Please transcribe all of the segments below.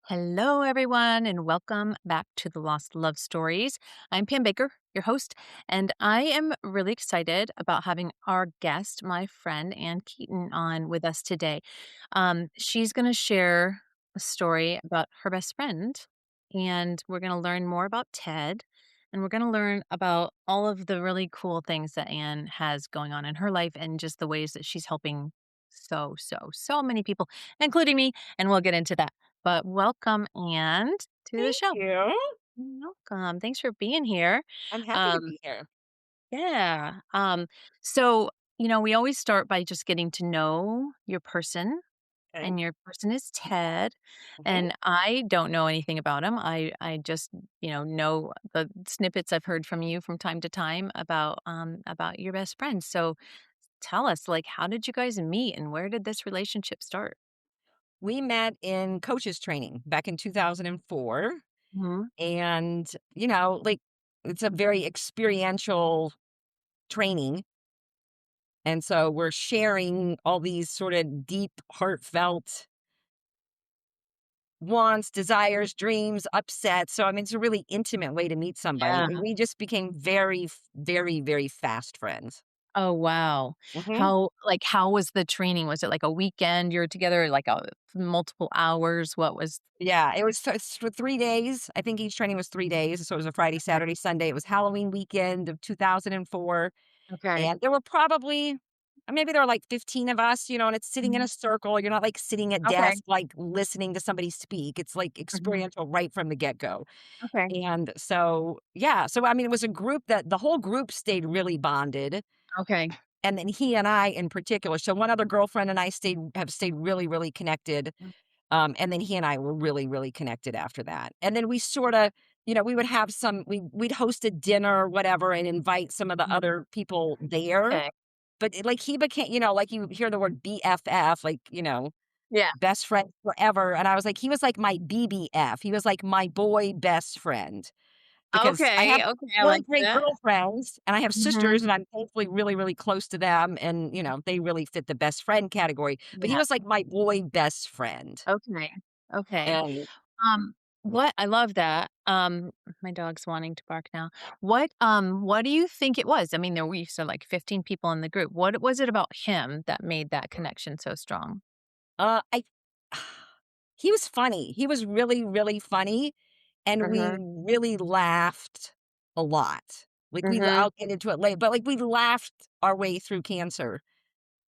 Hello, everyone, and welcome back to the Lost Love Stories. I'm Pam Baker, your host, and I am really excited about having our guest, my friend Anne Keeton, on with us today. She's going to share a story about her best friend, and we're going to learn more about Ted, and we're going to learn about all of the really cool things that Anne has going on in her life and just the ways that she's helping so many people, including me, and we'll get into that. But welcome, Anne, to the Thank show. you. Welcome. Thanks for being here. I'm happy to Um, be here. yeah. So, we always start by just getting to know your person, Okay. and your person is Ted. Mhm. And I don't know anything about him. I just, know the snippets I've heard from you from time to time about your best friend. So tell us, like, how did you guys meet and where did this relationship start? We met in coaches training back in 2004. Hmm. And, it's a very experiential training. And so we're sharing all these sort of deep, heartfelt wants, desires, dreams, upsets. So, I mean, it's a really intimate way to meet somebody. Yeah. And we just became very, very, very fast friends. Oh, wow. How was the training? Was it like a weekend you're together, like, multiple hours? What was Yeah, it was for 3 days. I think each training was 3 days, so it was a Friday, Okay. Saturday, Sunday. It was Halloween weekend of 2004, Okay. and there were probably maybe there were, like, 15 of us, and it's sitting in Mhm. a circle. You're not, like, sitting at Okay. desk, like, listening to somebody speak. It's, like, Mhm. experiential right from the get-go, Okay. and so, yeah, so, I mean, it was a group that the whole group stayed really bonded, Okay. and then he and I in particular, so one other girlfriend and I have stayed really, really connected. And then he and I were really, really connected after that. And then we sorta, we would have we'd host a dinner or whatever and invite some of the Mhm. other people there. Okay. But like he became, like you hear the word BFF, like, Yeah. best friend forever. And I was like, he was like my BBF. He was like my boy best friend because I have Okay, I really like great that. girlfriends and I have Mhm. sisters and I'm thankfully really, really close to them. And, they really fit the best friend category. But he Yeah. was like my boy best friend. Okay. Okay. And Um, what I love that. My dog's wanting to bark now. What do you think it was? I mean, there we said like 15 people in the group. What was it about him that made that connection so strong? I he was funny. He was really, really funny, and we Mhm. really laughed a lot. Like, Mhm. I'll get into it late, but, like, we laughed our way through cancer,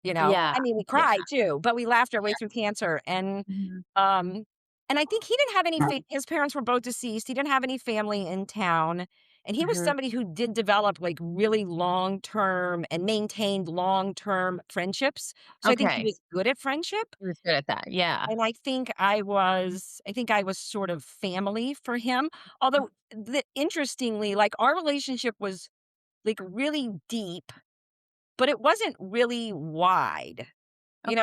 you know? Yeah. I mean, we Yeah. cried too, but we laughed our way Yeah. through cancer, Mhm. um, and I think he didn't have any his parents were both deceased, he didn't have any family in town, and he was Mhm. somebody who did develop, like, really long-term and maintained long-term friendships, so I think he Okay. was good at friendship. He was good at that. Yeah. And I think I was sort of family for him, although interestingly, like, our relationship was, like, really deep, but it wasn't really wide,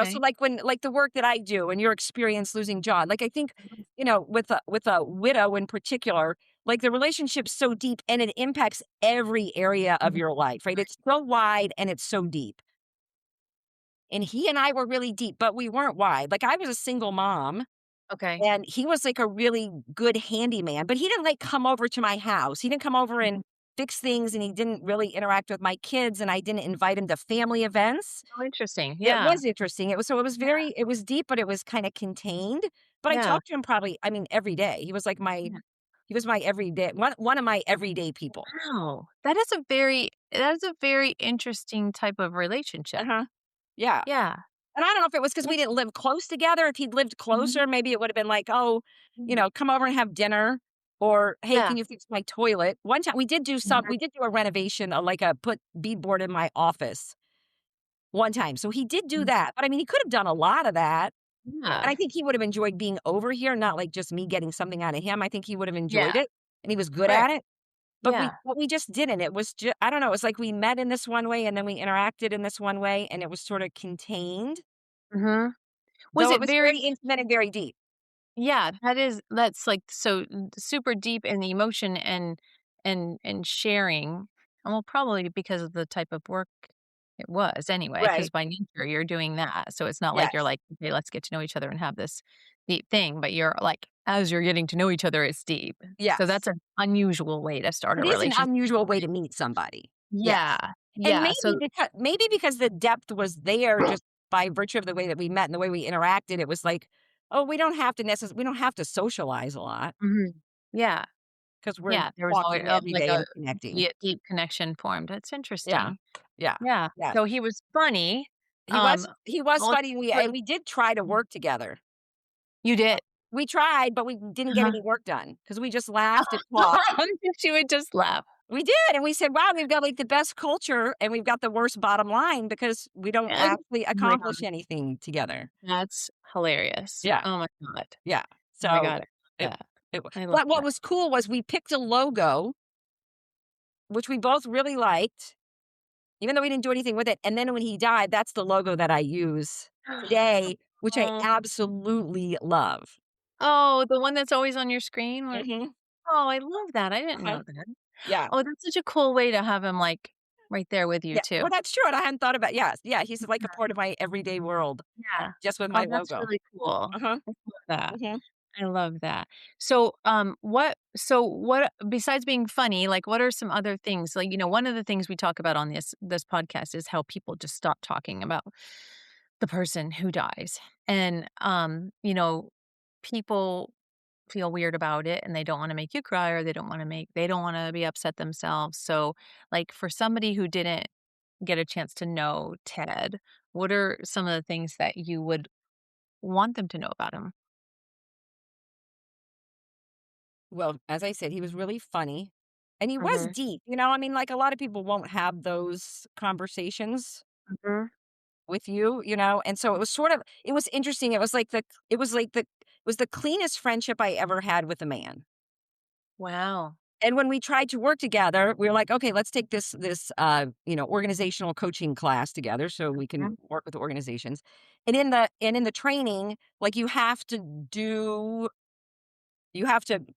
so, Okay. like, the work that I do and your experience losing John, like, I think, Mhm. with a widow in particular, like, the relationship's so deep and it impacts every area of Mhm. your life, right? It's so wide and it's so deep, and he and I were really deep, but we weren't wide. Like, I was a single mom. Okay. And he was, like, a really good handyman, but he didn't, like, come over to my house. He didn't come over and Mhm. fix things, and he didn't really interact with my kids, and I didn't invite him to family events. Oh, interesting. It Yeah. was interesting. Yeah. It was deep, but it was kinda contained. But I Yeah. talked to him probably, I mean, every day. Yeah. He was my everyday one of my everyday people. Wow. That is a very interesting type of relationship. Uh-huh. Yeah. Yeah. And I don't know if it was because we That's didn't live close together. If he'd lived Mhm. closer, maybe it would've been like, "Oh, Mhm. come over and have dinner," or, "Hey, Yeah. can you fix my toilet?" One time Mhm. we did do a renovation, like, put beadboard in my office one time, so he did do Mhm. that, but, I mean, he could have done a lot of that, and Yeah. I think he would have enjoyed being over here, not, like, just me getting something out of him. I think he would have Yeah. enjoyed it, and he was good Right. at it, Yeah. but we just didn't. It was I don't know, it was like we met in this one way, and then we interacted in this one way, and it was sorta contained. Mhm. Was Though it it was very very intimate and very deep. Yeah, that's, like, so super deep in the emotion and sharing, well, probably because of the type of work it was anyway. Because Right. by nature, you're doing that, so it's not like you're Yes. like, "Okay, let's get to know each other and have this deep thing," but you're, like, as you're getting to know each other, it's deep. So Yes. that's an unusual way to start a It is an relationship. unusual way to meet somebody. Yes. Yeah. And Yeah. So maybe because the depth was there just by virtue of the way that we met and the way we interacted, it was like, "Oh, we don't have to socialize a lot mhm. Yeah. because 'cause we're Yeah. There was always talking every like day a and connecting." deep connection formed. That's Yeah. interesting. Yeah. Yeah. Yes. So he was funny. Um, He was well, funny, and we did try to work together. you did. We tried, but we didn't get Uh-huh. any work done because we just laughed and talked. She would just laugh. We did, and we said, "Wow, we've got, like, the best culture, and we've got the worst bottom line because we don't Oh actually my accomplish god. anything together." That's hilarious. Yeah, Oh my god. yeah. Oh my So, god. it Yeah. it wa I love but what that. was cool was we picked a logo, which we both really liked, even though we didn't do anything with it, and then when he died, that's the logo that I use today, which I Oh. absolutely love. Oh, the one that's always on your screen where Mhm. oh, I love that. I didn't Uh-huh. know that. Yeah. Oh, that's such a cool way to have him, like, right there with you Yeah. too. Well, that's true, and I hadn't thought about yes. Yeah, he's like a Yeah. part of my everyday world Yeah. just with Oh, my that's logo. really cool. Uh-huh. I love that. Mhm. I love that. So, what besides being funny, like, what are some other things? Like, one of the things we talk about on this podcast is how people just stop talking about the person who dies. And, people feel weird about it and they don't wanna make you cry or they don't wanna be upset themselves. So, like, for somebody who didn't get a chance to know Ted, what are some of the things that you would want them to know about him? Well, as I said, he was really funny, and he was Mhm. deep, I mean, like, a lot of people won't have those conversations Mhm. with you, and so it was interesting, it was the cleanest friendship I ever had with a man. Wow. And when we tried to work together, we were like, "Okay, let's take organizational coaching class together so we can Mhm. work with organizations." And in the training, like, you have to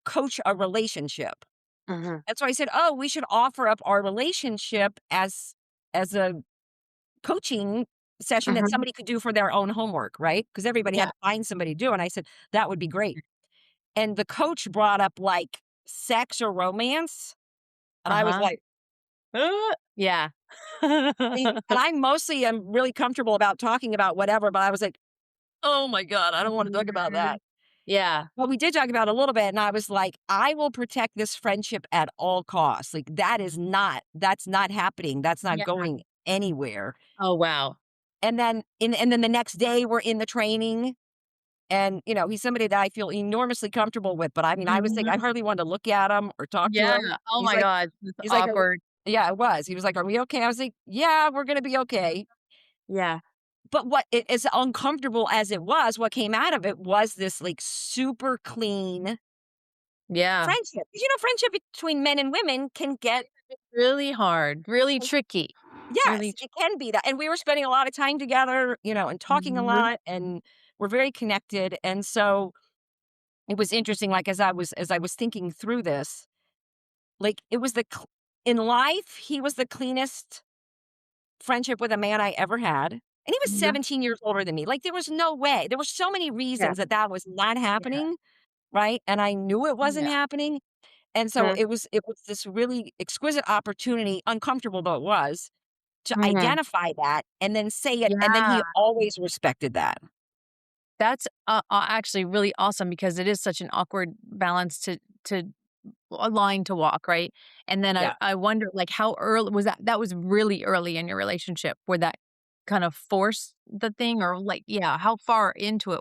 coach a relationship. Mhm. And so I said, "Oh, we should offer up our relationship as a coaching session that Mhm. somebody could do for their own homework, right? Because everybody Yeah. had to find somebody to do." And I said, "That would be great." And the coach brought up, like, sex or romance, and I was Uh-huh. like, Yeah. I mean, and I mostly am really comfortable about talking about whatever, but I was like, "Oh my god, I don't wanna talk about Mhm. that." Yeah. Well, we did talk about it a little bit, and I was like, "I will protect this friendship at all costs." Like, that's not happening. That's not Yeah. going anywhere. Oh, wow. And then the next day, we're in the training, and, he's somebody that I feel enormously comfortable with, but I mean, I was like I Mhm. hardly wanted to look at him or talk to Yeah. him. Oh He's my like god. It's he's like, awkward. yeah, it was. He was like, "Are we okay?" I was like, "Yeah, we're gonna be okay." Yeah. But as uncomfortable as it was, what came out of it was this, like, super clean Yeah. friendship. 'Cause, friendship between men and women can get Really hard, really tricky. Really yes, tr it can be that, and we were spending a lot of time together, and talking a Mhm. lot, and we're very connected, and so it was interesting, like, as I was thinking through this, like, it was the cl in life, he was the cleanest friendship with a man I ever had, and he was Mhm. 17 years older than me, like, there was no way. There were so many Yeah. reasons that that was not Yeah. happening, right? And I knew it wasn't Yeah. happening, and so Mhm. it was this really exquisite opportunity, uncomfortable though it was, to Mhm. identify that and then say it, and then Yeah. he always respected that. That's, actually really awesome because it is such an awkward balance to a line to walk, right? And then I Yeah. I wonder, like, how early was that was really early in your relationship where that kind of forced the thing or, like yeah, how far into it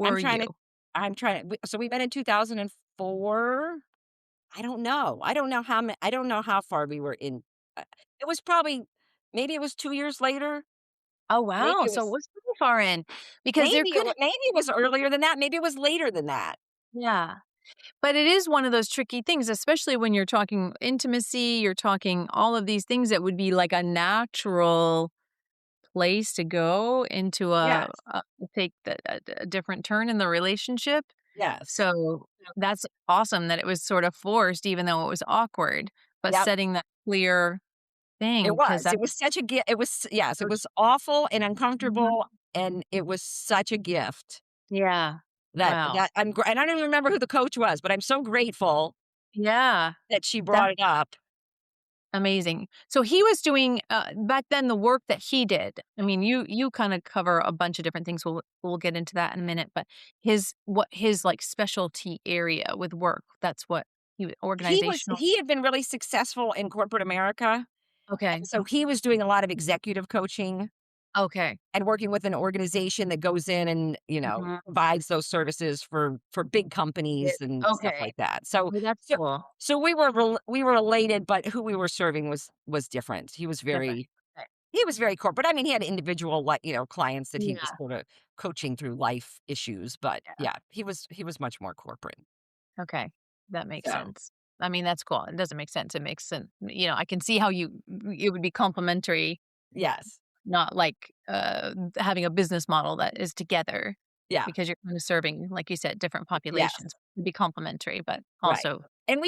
I'm were you? trying to I'm trying to so we met in 2004? I don't know. I don't know how far we were in it was probably maybe it was 2 years later. Oh, Maybe wow, it so it was was pretty far in because there could maybe it was earlier than that, maybe it was later than that. yeah. But it is one of those tricky things, especially when you're talking intimacy, you're talking all of these things that would be like a natural place to go into Yes. take a different turn in the relationship. Yes. So that's awesome that it was sort of forced, even though it was awkward, but Yep. setting that clear thing It because was. that's It was such a gift. It was yes, it so was awful and mhm. uncomfortable, and it was such a gift. Yeah. Wow. and I don't even remember who the coach was, but I'm so grateful Yeah. that she brought That's it up. amazing. So he was doing, back then, the work that he did. I mean, you kinda cover a bunch of different things. We'll get into that in a minute, but his, like, specialty area with work, that's what organizational. He had been really successful in corporate America, Okay. and so he was doing a lot of executive coaching Okay. and working with an organization that goes in and, Mhm. provides those services for big Yeah. companies and stuff Okay. like that. So Well, that's so cool. so we were related, but who we were serving was different. Different. Okay. He was very corporate. I mean, he had individual, like, clients that he was Yeah. sorta coaching through life issues, but Yeah. yeah, he was much more corporate. Okay. That makes So, sense. I mean, that's cool. It doesn't make sense. It makes sense. I can see how it would be complementary, yes. not like, having a business model that is together Yeah. because you're kinda serving, like you said, different populations. Yes. It'd be complementary, but Right. also. And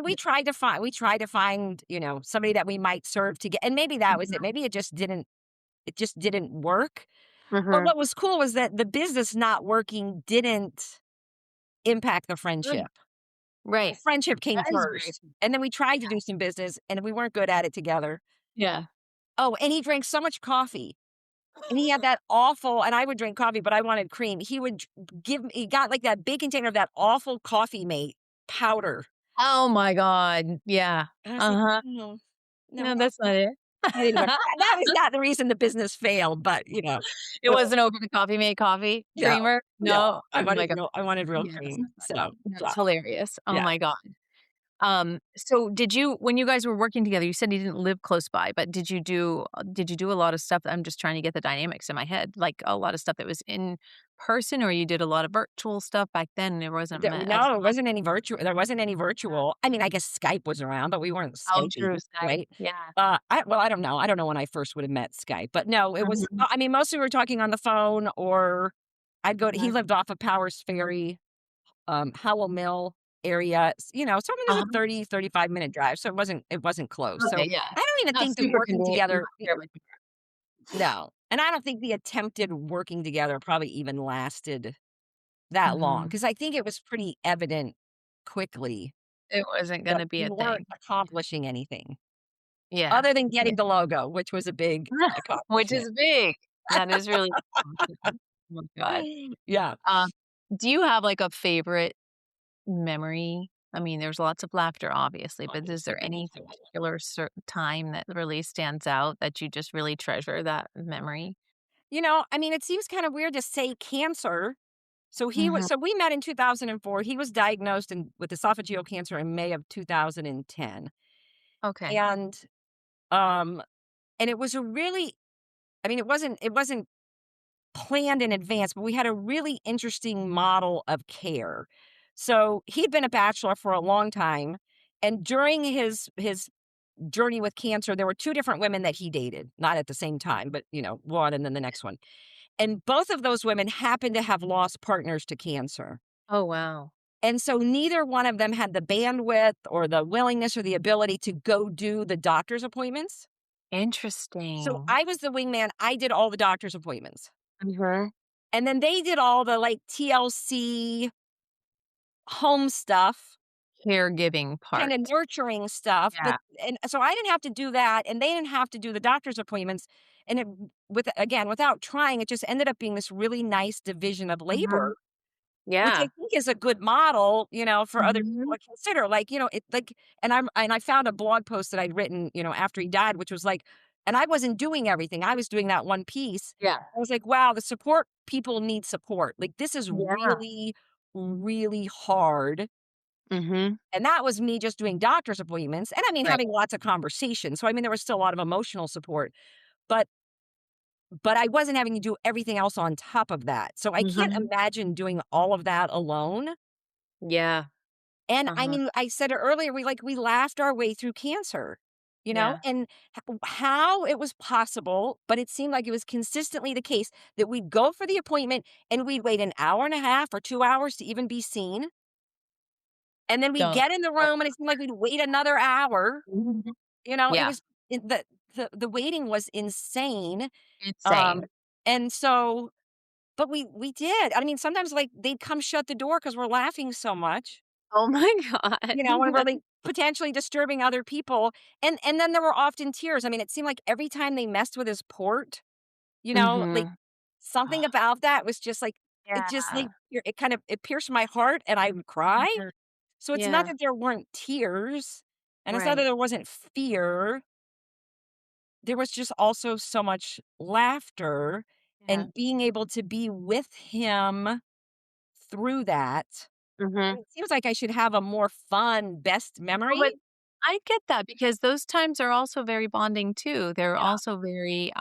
Yeah. we tried to find, somebody that we might serve to get, and maybe that was it. Mhm. Maybe it just didn't work. But Mhm. what was cool was that the business not working didn't impact the Good. friendship. The Right. friendship came That is very first, and then we tried to yeah. do some business, and we weren't good at it together. Yeah. Oh, and he drank so much coffee, and he had that awful and I would drink coffee, but I wanted cream. He would give me he got, like, that big container of that awful Coffee Mate powder. Oh my god. Yeah. And I was like, Uh-huh. "No, no, No, that's not it. not even a" that was not the reason the business failed, but, It uh, wasn't over the Coffee Mate coffee no, creamer? no, No? Oh my god. I wanted real Yes. cream, so, That's hilarious. Oh yeah. my god. So did you when you guys were working together, you said you didn't live close by, but did you do a lot of stuff? I'm just trying to get the dynamics in my head, like a lot of stuff that was in person, or you did a lot of virtual stuff back then, and there wasn't as No, much. there wasn't any virtual. I mean, I guess Skype was around, but we weren't Oh, Skyping, true, Skype. right? Yeah. I don't know. I don't know when I first would have met Skype, but no, it was Mhm, I mean, mostly we were talking on the phone or he mhm. lived off of Powers Ferry, Howell Mill area, so I mean, it was a Uh-huh. 35-minute drive, so it wasn't close. So, Okay, yeah. I don't even Not think that super working convenient. You together don't care about your. no, and I don't think the attempted working together probably even lasted that long Mhm. because I think it was pretty evident quickly It wasn't that gonna be we a weren't thing. accomplishing anything Yeah. other than Yeah. getting the logo, which was a big Which accomplishment. is big. That is really oh my god. Yeah. Um, do you have, like, a favorite memory? I mean, there's lots of laughter, obviously, but is there any particular time that really stands out that you just really treasure that memory? I mean, it seems kind of weird to say cancer. Mhm. So we met in 2004. He was diagnosed with esophageal cancer in May of 2010. Okay. And um and it was a really I mean, it wasn't planned in advance, but we had a really interesting model of care. So he'd been a bachelor for a long time, and during his journey with cancer, there were two different women that he dated, not at the same time, but one and then the next one. And both of those women happened to have lost partners to cancer. Oh, wow. And so neither one of them had the bandwidth or the willingness or the ability to go do the doctor's appointments. So Interesting. I was the wingman. I did all the doctor's appointments. Mhm. And then they did all the like TLC home stuff, Caregiving kind of part. nurturing stuff. But Yeah. and so I didn't have to do that and they didn't have to do the doctor's appointments. And without trying, it just ended up being this really nice division of Mhm. labor, which I Yeah. think is a good model, for other Mhm. people to consider. Like, it like and I found a blog post that I'd written, after he died, which was like, and I wasn't doing everything. I was doing that one piece. Yeah. I was like, wow, the support people need support. Like this is Yeah. really, really hard. Mhm. And that was me just doing doctor's appointments. And I mean Right. having lots of conversations. So I mean there was still a lot of emotional support. But I wasn't having to do everything else on top of that. So I can't Mhm. imagine doing all of that alone. Yeah. And I Uh-huh. mean, I said it earlier, we laughed our way through cancer, Yeah. and how it was possible, but it seemed like it was consistently the case that we'd go for the appointment and we'd wait an hour and a half or 2 hours to even be seen. And then we'd Don't get in the room and it seemed like we'd wait another hour. Mhm. It Yeah. was the waiting was insane. Insane. Um, and so but we did. I mean, sometimes, like, they'd come shut the door because 'cause we're laughing so much, Oh my god. when we're, like, potentially disturbing other people, and then there were often tears. I mean, it seemed like every time they messed with his port, like, Mhm. something about that was just, like it just, Yeah. like, it kind of it pierced my heart, and I would cry. Mhm. So it's not Yeah. that there weren't tears, and it's not that Right. there wasn't fear. There was just also so much laughter Yeah. and being able to be with him through that. Mhm. And it seems like I should have a more fun best Oh, memory. but I get that because those times are also very bonding too. They're Yeah, also very,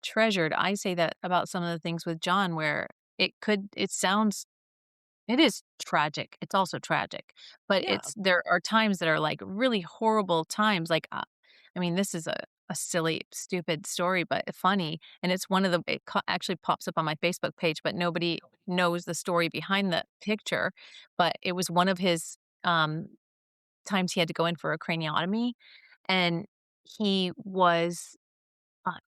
treasured. I say that about some of the things with John where it sounds it is tragic. It's also tragic, but yeah, there are times that are, like, really horrible times, like, I mean, this is a silly, stupid story, but funny, and it's one of the it actually pops up on my Facebook page, but nobody knows the story behind the picture, but it was one of his, times he had to go in for a craniotomy, and he was,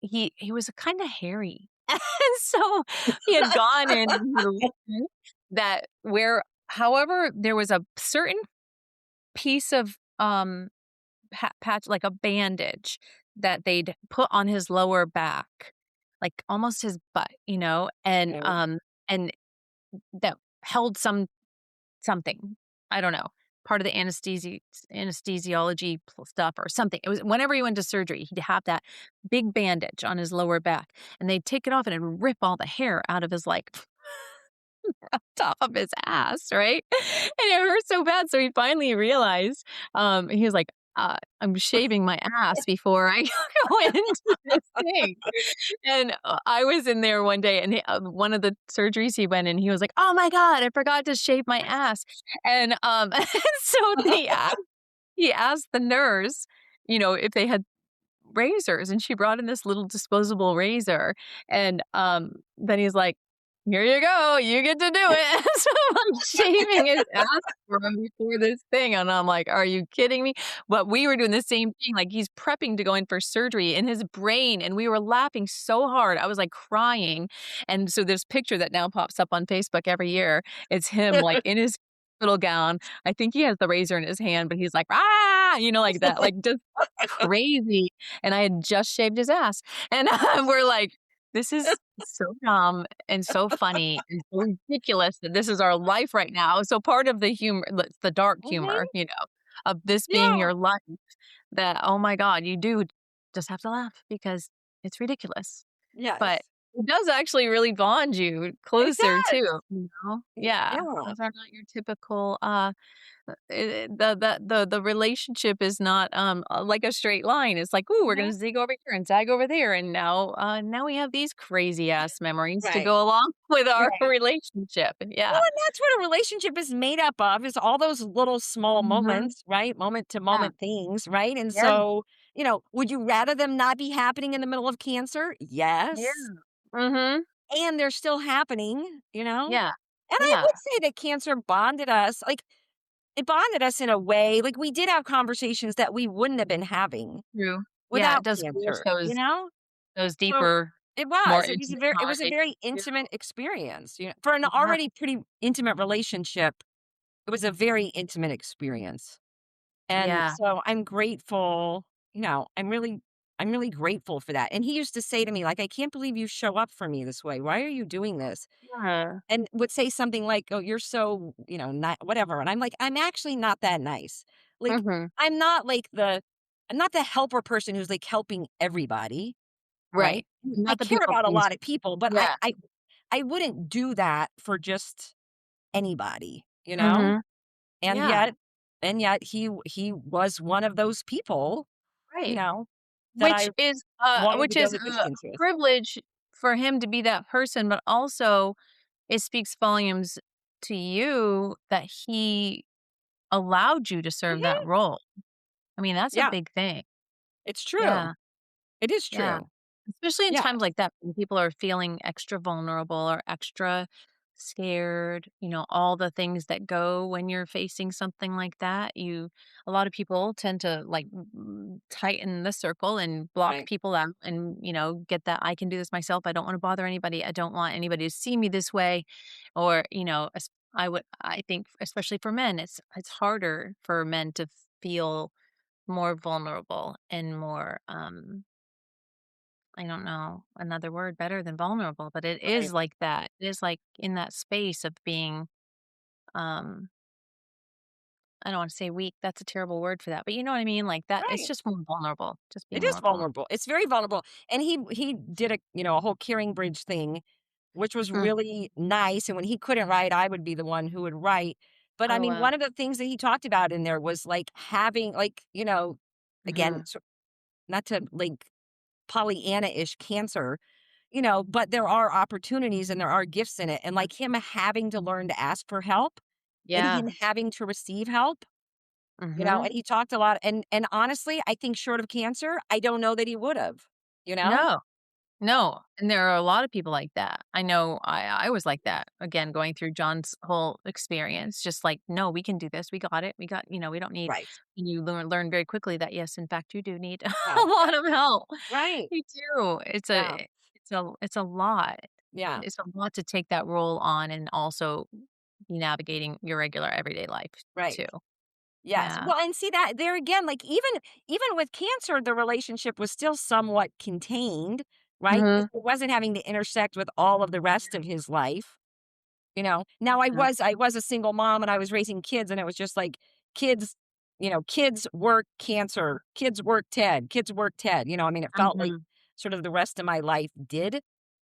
he was kinda hairy, and so he had gone in and he looked that where however, there was a certain piece of, patch like a bandage that they'd put on his lower back, like, almost his butt, okay, and that held something. I don't know, part of the anesthesiology stuff or something. It was whenever he went to surgery, he'd have that big bandage on his lower back, and they'd take it off and it'd rip all the hair out of his, like, top of his ass, right? And it hurt so bad, so he finally realized, he was like, "I'm shaving my ass before I go into this thing." And, I was in there one day, and one of the surgeries he went in, he was like, "Oh my god, I forgot to shave my ass." And, and so he asked the nurse, if they had razors, and she brought in this little disposable razor, and, then he's like, "Here you go, you get to do it." So I'm shaving his ass for him before this thing, and I'm like, "Are you kidding me?" But we were doing the same thing, like, he's prepping to go in for surgery in his brain, and we were laughing so hard, I was, like, crying, and so this picture that now pops up on Facebook every year, it's him, like, in his little gown, I think he has the razor in his hand, but he's like, "Ah!" Like that, like, just crazy, and I had just shaved his ass, and, we're like, "This is so dumb and so funny and so ridiculous that this is our life right now." So part of the humor the dark Mhm, humor, of this being yeah, your life that, oh my god, you do just have to laugh because it's ridiculous. But yes, it does actually really bond you it closer does. too, Yeah, Yeah, those are not your typical, the relationship is not, like a straight line. It's like, "Ooh, we're mhm, gonna zig over here and zag over there, and now we have these crazy ass memories to right, go along with our right. relationship." Well, Yeah. and that's what a relationship is made up of, is all those little small Mhm. moments, right? Moment to Yeah. moment things, right? And Yeah. so, would you rather them not be happening in the middle of cancer? Yeah. Yes. Mhm. And they're still happening, you know? Yeah. And I Yeah. would say that cancer bonded us. Like, it bonded us in a way. Like, we did have conversations that we wouldn't have been having True. Yeah, it without does force cancer, you those know? deeper, So more it was a intimate very conversations too. intimate experience, for an Yeah. already pretty intimate relationship. It was a very intimate experience. And Yeah. so I'm grateful, I'm really grateful for that. And he used to say to me, like, "I can't believe you show up for me this way. Why are you doing this?" Yeah. And would say something like, "Oh, you're so, not whatever." And I'm like, "I'm actually not that nice." Like, Mhm. I'm not like I'm not the helper person who's like helping everybody, right? Right. I Not the care people about a pleaser. lot of people, but Yeah. I wouldn't do that for just anybody, you know? Mhm. And Yeah. yet he was one of those people, you Right. know, that I wanted to Which go is the a distance with. privilege for him to be that person, but also it speaks volumes to you that he allowed you to serve that Mhm. role. I mean, that's a Yeah, big thing. it's true. Yeah, It is yeah. true. Especially in Yeah. times like that when people are feeling extra vulnerable or extra scared, all the things that go when you're facing something like that. A lot of people tend to like tighten the circle and block Right, people out and, get that I can do this myself. I don't want to bother anybody. I don't want anybody to see me this way. Or, I think especially for men, it's harder for men to feel more vulnerable and more, I don't know another word better than vulnerable, but it right, is like that. It is like in that space of being, um, I don't want to say weak. That's a terrible word for that, but you know what I mean? Like that, it's right. just more vulnerable, just It being is more vulnerable. vulnerable. It's very vulnerable, and he did a whole Caring Bridge thing, which was Mm. really nice, and when he couldn't write, I would be the one who would write. But, I Oh, mean, wow. one of the things that he talked about in there was, like, having, like, again, Mhm. not to, like, Pollyanna-ish cancer, but there are opportunities and there are gifts in it, and, like, him having to learn to ask for help and Yeah. him having to receive help, Mhm. and he talked a lot, and honestly, I think short of cancer, I don't know that he would've, you know? No. No, and there are a lot of people like that. I know I was like that, again, going through John's whole experience, just like, "No, we can do this. We got it. We don't need." Right. And you learn very quickly that, yes, in fact, you do need a Help, yeah. lot of help. Right. You do. Yeah. It's a lot. Yeah. It's a lot to take that role on and also be navigating your regular everyday life Right. too. Yes. Yeah. Well, and see that there again, like, even with cancer, the relationship was still somewhat contained, right? Because Mhm. it wasn't having to intersect with all of the rest of his life, you know? Now Yeah. I was a single mom and I was raising kids and it was just like kids, kids work cancer, kids work Ted, kids work Ted, I mean, it felt like Mhm. sort of the rest of my life did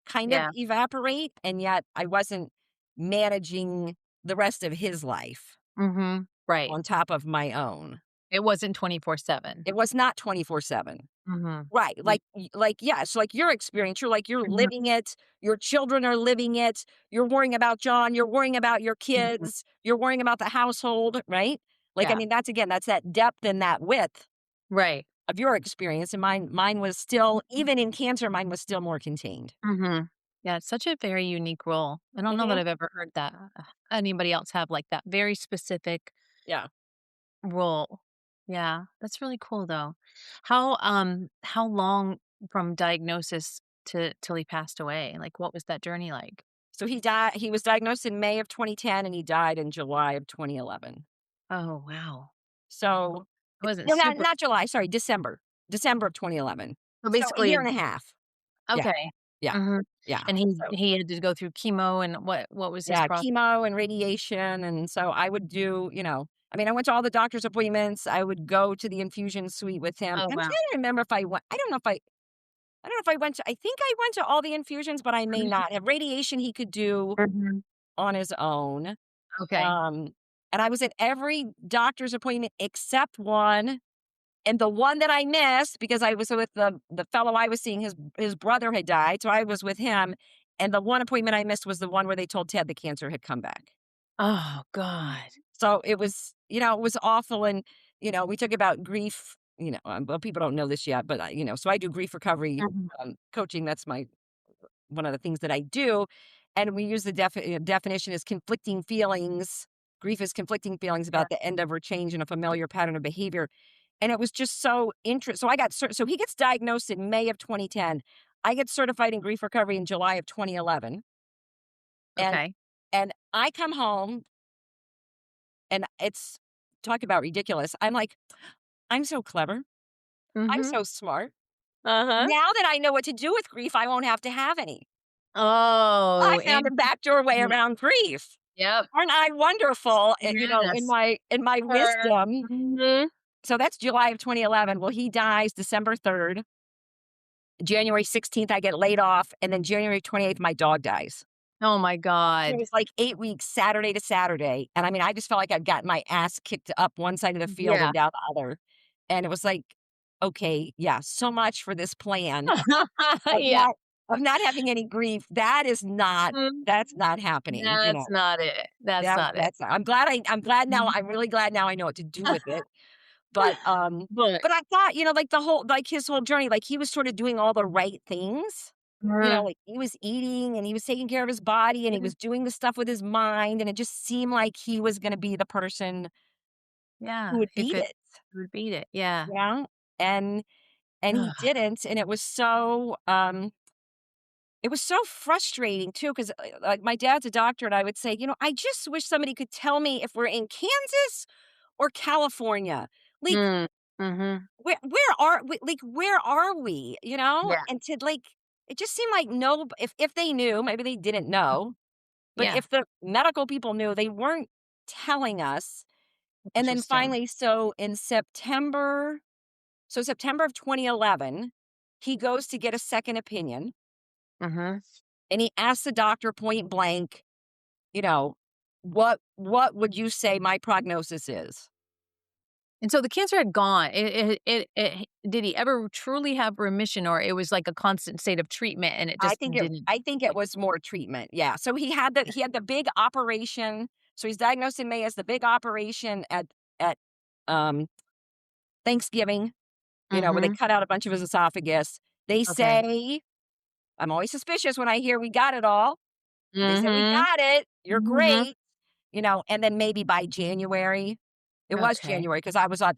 kind of Yeah. evaporate, and yet I wasn't managing the rest of his life Mhm. Right. on top of my own. It wasn't 24/7. It was not 24/7. Mhm. Right, Ye yes, like your experience, you're Mhm. living it, your children are living it, you're worrying about John, you're worrying about your Mhm. kids, you're worrying about the household, right? Like, I Yeah. mean, that's that depth and that width Right. of your experience, and mine was still even in cancer, mine was still more contained. Mhm. Yeah, it's such a very unique role. I don't know that Mhm. I've ever heard that, anybody else have, like, that very specific Yeah. role. Yeah, that's really cool, though. How long from diagnosis to till he passed away? Like, what was that journey like? So he was diagnosed in May of 2010 and he died in July of 2011. Oh, wow. So It wasn't no, super not July, sorry, December of 2011. so So a year basically and a half. Yeah, okay. yeah, Mhm. yeah. And he So he had to go through chemo and what was his yeah, process? chemo and radiation, and so I would do, I mean, I went to all the doctor's appointments, I would go to the infusion suite with him. Oh, I'm trying wow. to remember if I went I don't know if I went to I think I went to all the infusions, but I may Mhm. not have. Radiation he could do Mhm. on his own, Okay. um, and I was at every doctor's appointment except one, and the one that I missed because I was with the fellow I was seeing, his brother had died, so I was with him, and the one appointment I missed was the one where they told Ted the cancer had come back. Oh, God. So it was, it was awful. And, we talk about grief, well, people don't know this yet, but so I do grief recovery Mhm. coaching. That's one of the things that I do. And we use the definition as conflicting feelings. Grief is conflicting feelings Yeah. about the end of or change in a familiar pattern of behavior. And it was just so interesting. So so he gets diagnosed in May of 2010. I get certified in grief recovery in July of 2011. And Okay. I come home and it's talk about ridiculous. I'm like, I'm so clever. I'm Mhm. so smart. Uh-huh. Now that I know what to do with grief, I won't have to have any. I Oh, found a backdoor way interesting. around grief. Yep. Aren't I wonderful, in Yes. my Her. wisdom? Mhm. So that's July of 2011. Well, he dies December 3rd. January 16th, I get laid off, and then January 28th, my dog dies. Oh my It god. was like 8 weeks, Saturday to Saturday, and I mean, I just felt like I'd gotten my ass kicked up one side of the field Yeah. and down the other, and it was like, "Okay, yeah, so much for this plan of Yeah. not having any grief. Mhm. That's not happening," That's not it. That's not it. I'm glad now Mhm. I'm really glad now I know what to do with it, but, But but I thought, like, his whole journey, like, he was sort of doing all the right things, Mhm. like, he was eating and he was taking care of his body and he Mhm. was doing the stuff with his mind, and it just seemed like he was gonna be the person who Yeah, would he beat could it, he would beat it, yeah. you know? And he Ugh. didn't, and it was so frustrating too, 'cause, like, my dad's a doctor, and I would say, "I just wish somebody could tell me if we're in Kansas or California. Like, Mm. Mhm. where are we?" Yeah. And to, like it just seemed like no if they knew, maybe they didn't know, but Yeah, if the medical people knew, they weren't telling us. And then interesting. finally, September of 2011, he goes to get a second opinion, Mhm. and he asks the doctor point blank, you know, "What would you say my prognosis is?" And so the cancer had gone. It did he ever truly have remission, or it was like a constant state of treatment and it just didn't I think it like was more treatment, yeah. So he had the big operation. So he's diagnosed in May as the big operation at, um, Thanksgiving, where they Mhm. cut out a bunch of his esophagus. They Okay. say I'm always suspicious when I hear we got it all. They say, "We Mhm. got it. You're Mhm. great." And then maybe by January it was Okay. January because I was at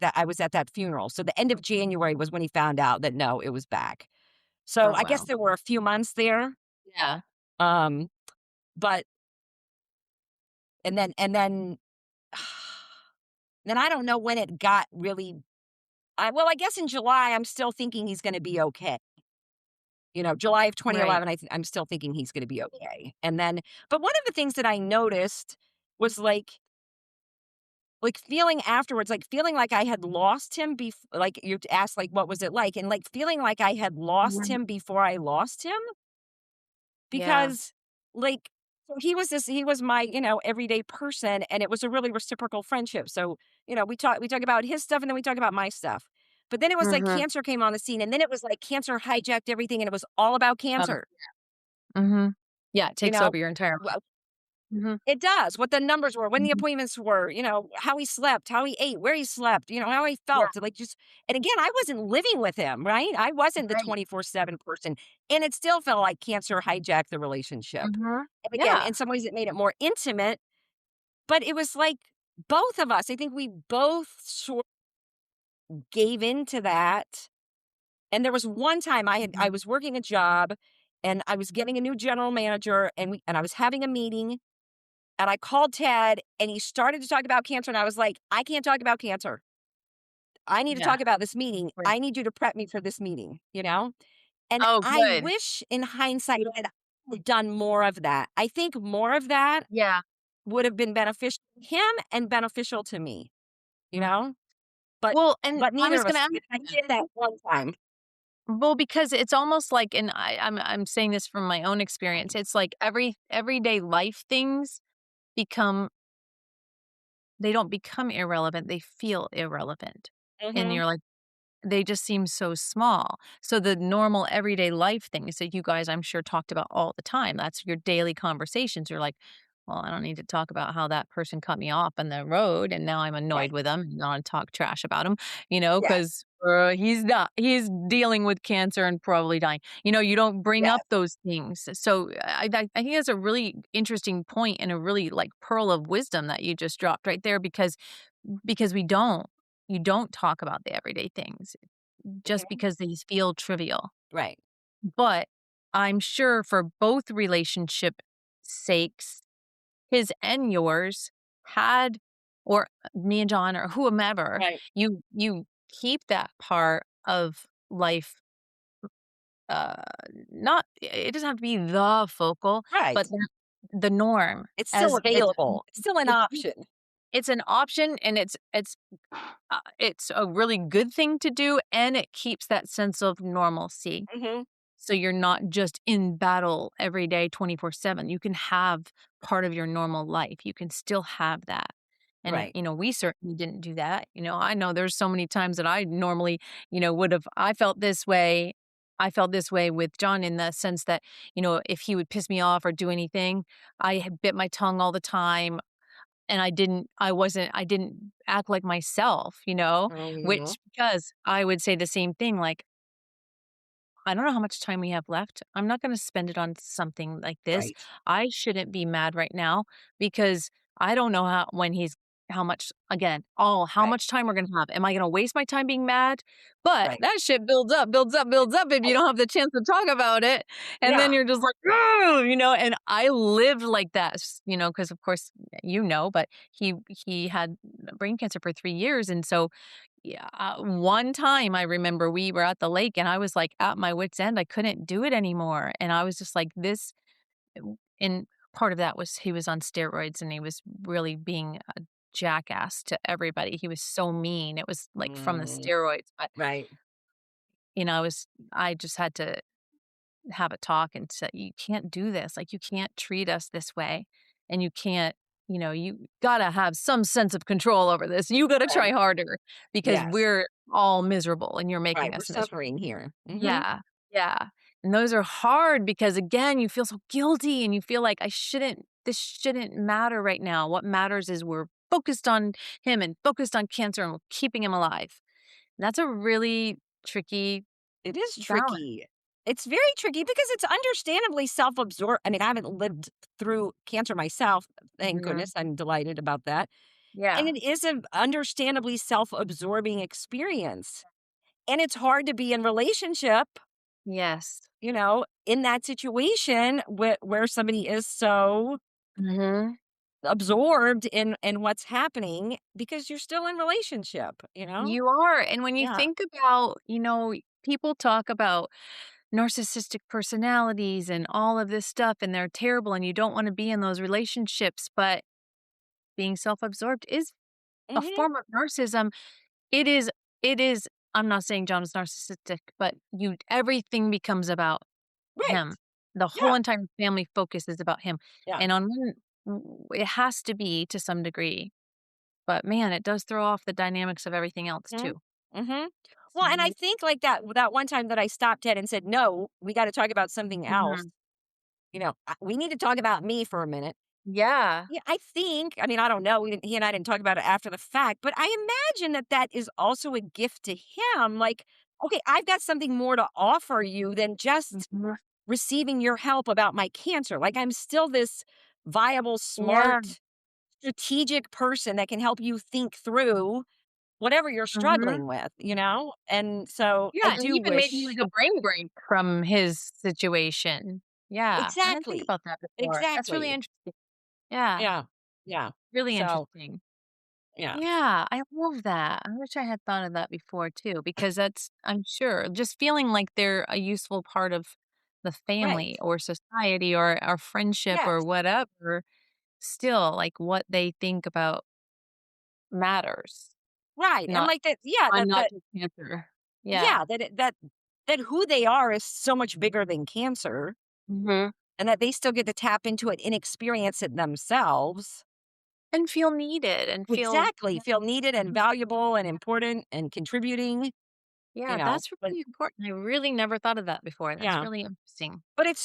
that funeral. So the end of January was when he found out that no, it was back. So Oh, I guess wow. there were a few months there. Yeah. Um, but and then then I don't know when it got really I guess in July I'm still thinking he's gonna be okay. July of Right. 2011, I'm still thinking he's gonna be okay. And then but one of the things that I noticed was like feeling afterwards, like feeling like I had lost him like you asked like what was it like? And like feeling like I had lost Mhm. him before I lost him Yeah. because like so he was my, everyday person, and it was a really reciprocal friendship. So, we talk about his stuff and then we talk about my stuff. But then it was like Mhm. cancer came on the scene, and then it was like cancer hijacked everything, and it was all about Oh, cancer, mhm. Yeah, it you takes know? over your entire Well, life. Mhm. it does. What the numbers were, when the Mhm. appointments were, how he slept, how he ate, where he slept, how he Yeah. felt. Like just and again, I wasn't living with him, right? I wasn't the Right. 24/7 person. And it still felt like cancer hijacked the relationship. Mhm. And again, Yeah. in some ways it made it more intimate, but it was like both of us, I think we both sort of gave into that. And there was one time I Mhm. was working a job and I was getting a new general manager, and I was having a meeting, and I called Ted and he started to talk about cancer, and I was like, "I can't talk about cancer. I need to Yeah. talk about this meeting. Right. I need you to prep me for this meeting?" And Oh, I good. wish in hindsight I'd done more of that. I think more of that Yeah. would have been beneficial to him and beneficial to me, you Mm. know? But Well, and I neither was of gonna us ask did. I that. did that one time. Well, because it's almost like, and I'm saying this from my own experience, it's like everyday life things become they don't become irrelevant, they feel irrelevant. And Mhm. you're like, they just seem so small. So the normal everyday life things that you guys, I'm sure, talked about all the time, that's your daily conversations. You're like, "Well, I don't need to talk about how that person cut me off on the road, and now I'm annoyed Right. with him and wanna talk trash about him," Yes. 'cause, he's dealing with cancer and probably dying. You don't bring up Yes. those things. So I think that's a really interesting point and a really, like, pearl of wisdom that you just dropped right there because we don't. You don't talk about the everyday things just Mhm. because these feel trivial. Right. But I'm sure for both relationship sakes, his and yours, had or me and John or whomever, Right. you keep that part of life, uh, not it doesn't have to be the focal, but Right. the norm It's still as available. It's still an it's option. it's an option, and it's a really good thing to do, and it keeps that sense of normalcy. Mhm. So you're not just in battle every day 24/7. You can have part of your normal life. You can still have that. And, Right. we certainly didn't do that. I know there's so many times that I normally, would have I felt this way. I felt this way with John in the sense that, if he would piss me off or do anything, I had bit my tongue all the time, and I didn't act like myself, Mhm. which because I would say the same thing, like, I don't know how much time we have left. I'm not gonna spend it on something like this. Right, I shouldn't be mad right now because I don't know how much again, how right, much time we're gonna have. Am I gonna waste my time being mad? But right. that shit builds up, builds up, builds up if you Oh, don't have the chance to talk about it, and then yeah, you're just like, "Ugh," and I lived like that, because of course, but he had brain cancer for 3 years, and so yeah, one time I remember we were at the lake and I was like at my wit's end. I couldn't do it anymore. And I was just like, and part of that was he was on steroids and he was really being a jackass to everybody. He was so mean. It was like from the mm, steroids. But, right, I just had to have a talk and say, "You can't do this. Like, you can't treat us this way, and you can't you gotta have some sense of control over this. You gotta try right, harder because yes, we're all miserable and you're making right, we're us miserable." suffering here. Mhm, Yeah, yeah, and those are hard because, again, you feel so guilty and you feel like, this shouldn't matter right now. What matters is we're focused on him and focused on cancer and we're keeping him alive. That's a really tricky it is balance. tricky. It's very tricky because it's understandably self-absorbed. I mean, I haven't lived through cancer myself, thank Mhm. goodness, I'm delighted about that, and Yeah. it is an understandably self-absorbing experience, and it's hard to be in relationship, Yes. in that situation where somebody is so Mhm. absorbed in what's happening because you're still in relationship. You are, and when you Yeah. think about, people talk about narcissistic personalities and all of this stuff, and they're terrible, and you don't wanna be in those relationships, but being self-absorbed is a Mhm. form of narcissism. It is I'm not saying John is narcissistic, but everything becomes about Right. him. The whole Yeah. entire family focus is about him, Yeah. and it has to be to some degree, but man, it does throw off the dynamics of everything else Mhm. too. Mhm. Well, and I So think like that one time that I stopped dead and said, "No, we gotta talk about something else." Mhm. We need to talk about me for a minute. Yeah. Yeah, I mean, I don't know, he and I didn't talk about it after the fact, but I imagine that that is also a gift to him, like, "Okay, I've got something more to offer you than just Mhm. receiving your help about my cancer, like, I'm still this viable, Yeah. smart, strategic person that can help you think through whatever you're Mhm. struggling with. And so I Yeah, and do even maybe wish. like a brain break from his situation. Yeah, I didn't think Exactly, about that before. That's really exactly. interesting. Yeah, Yeah, yeah. really So, interesting. yeah, Yeah, I love that. I wish I had thought of that before too, because I'm sure, just feeling like they're a useful part of the right. family or society or our friendship or Yes, whatever, still, like, what they think about matters, right, and not like that, yeah, I'm that not that just cancer. Yeah. yeah, that who they are is so much bigger than cancer, Mhm. and that they still get to tap into it and experience it themselves. And feel needed and feel Exactly, feel needed and Mhm. valuable and important and contributing, Yeah, that's but really important. I really never thought of that before. That's yeah. really interesting. But it's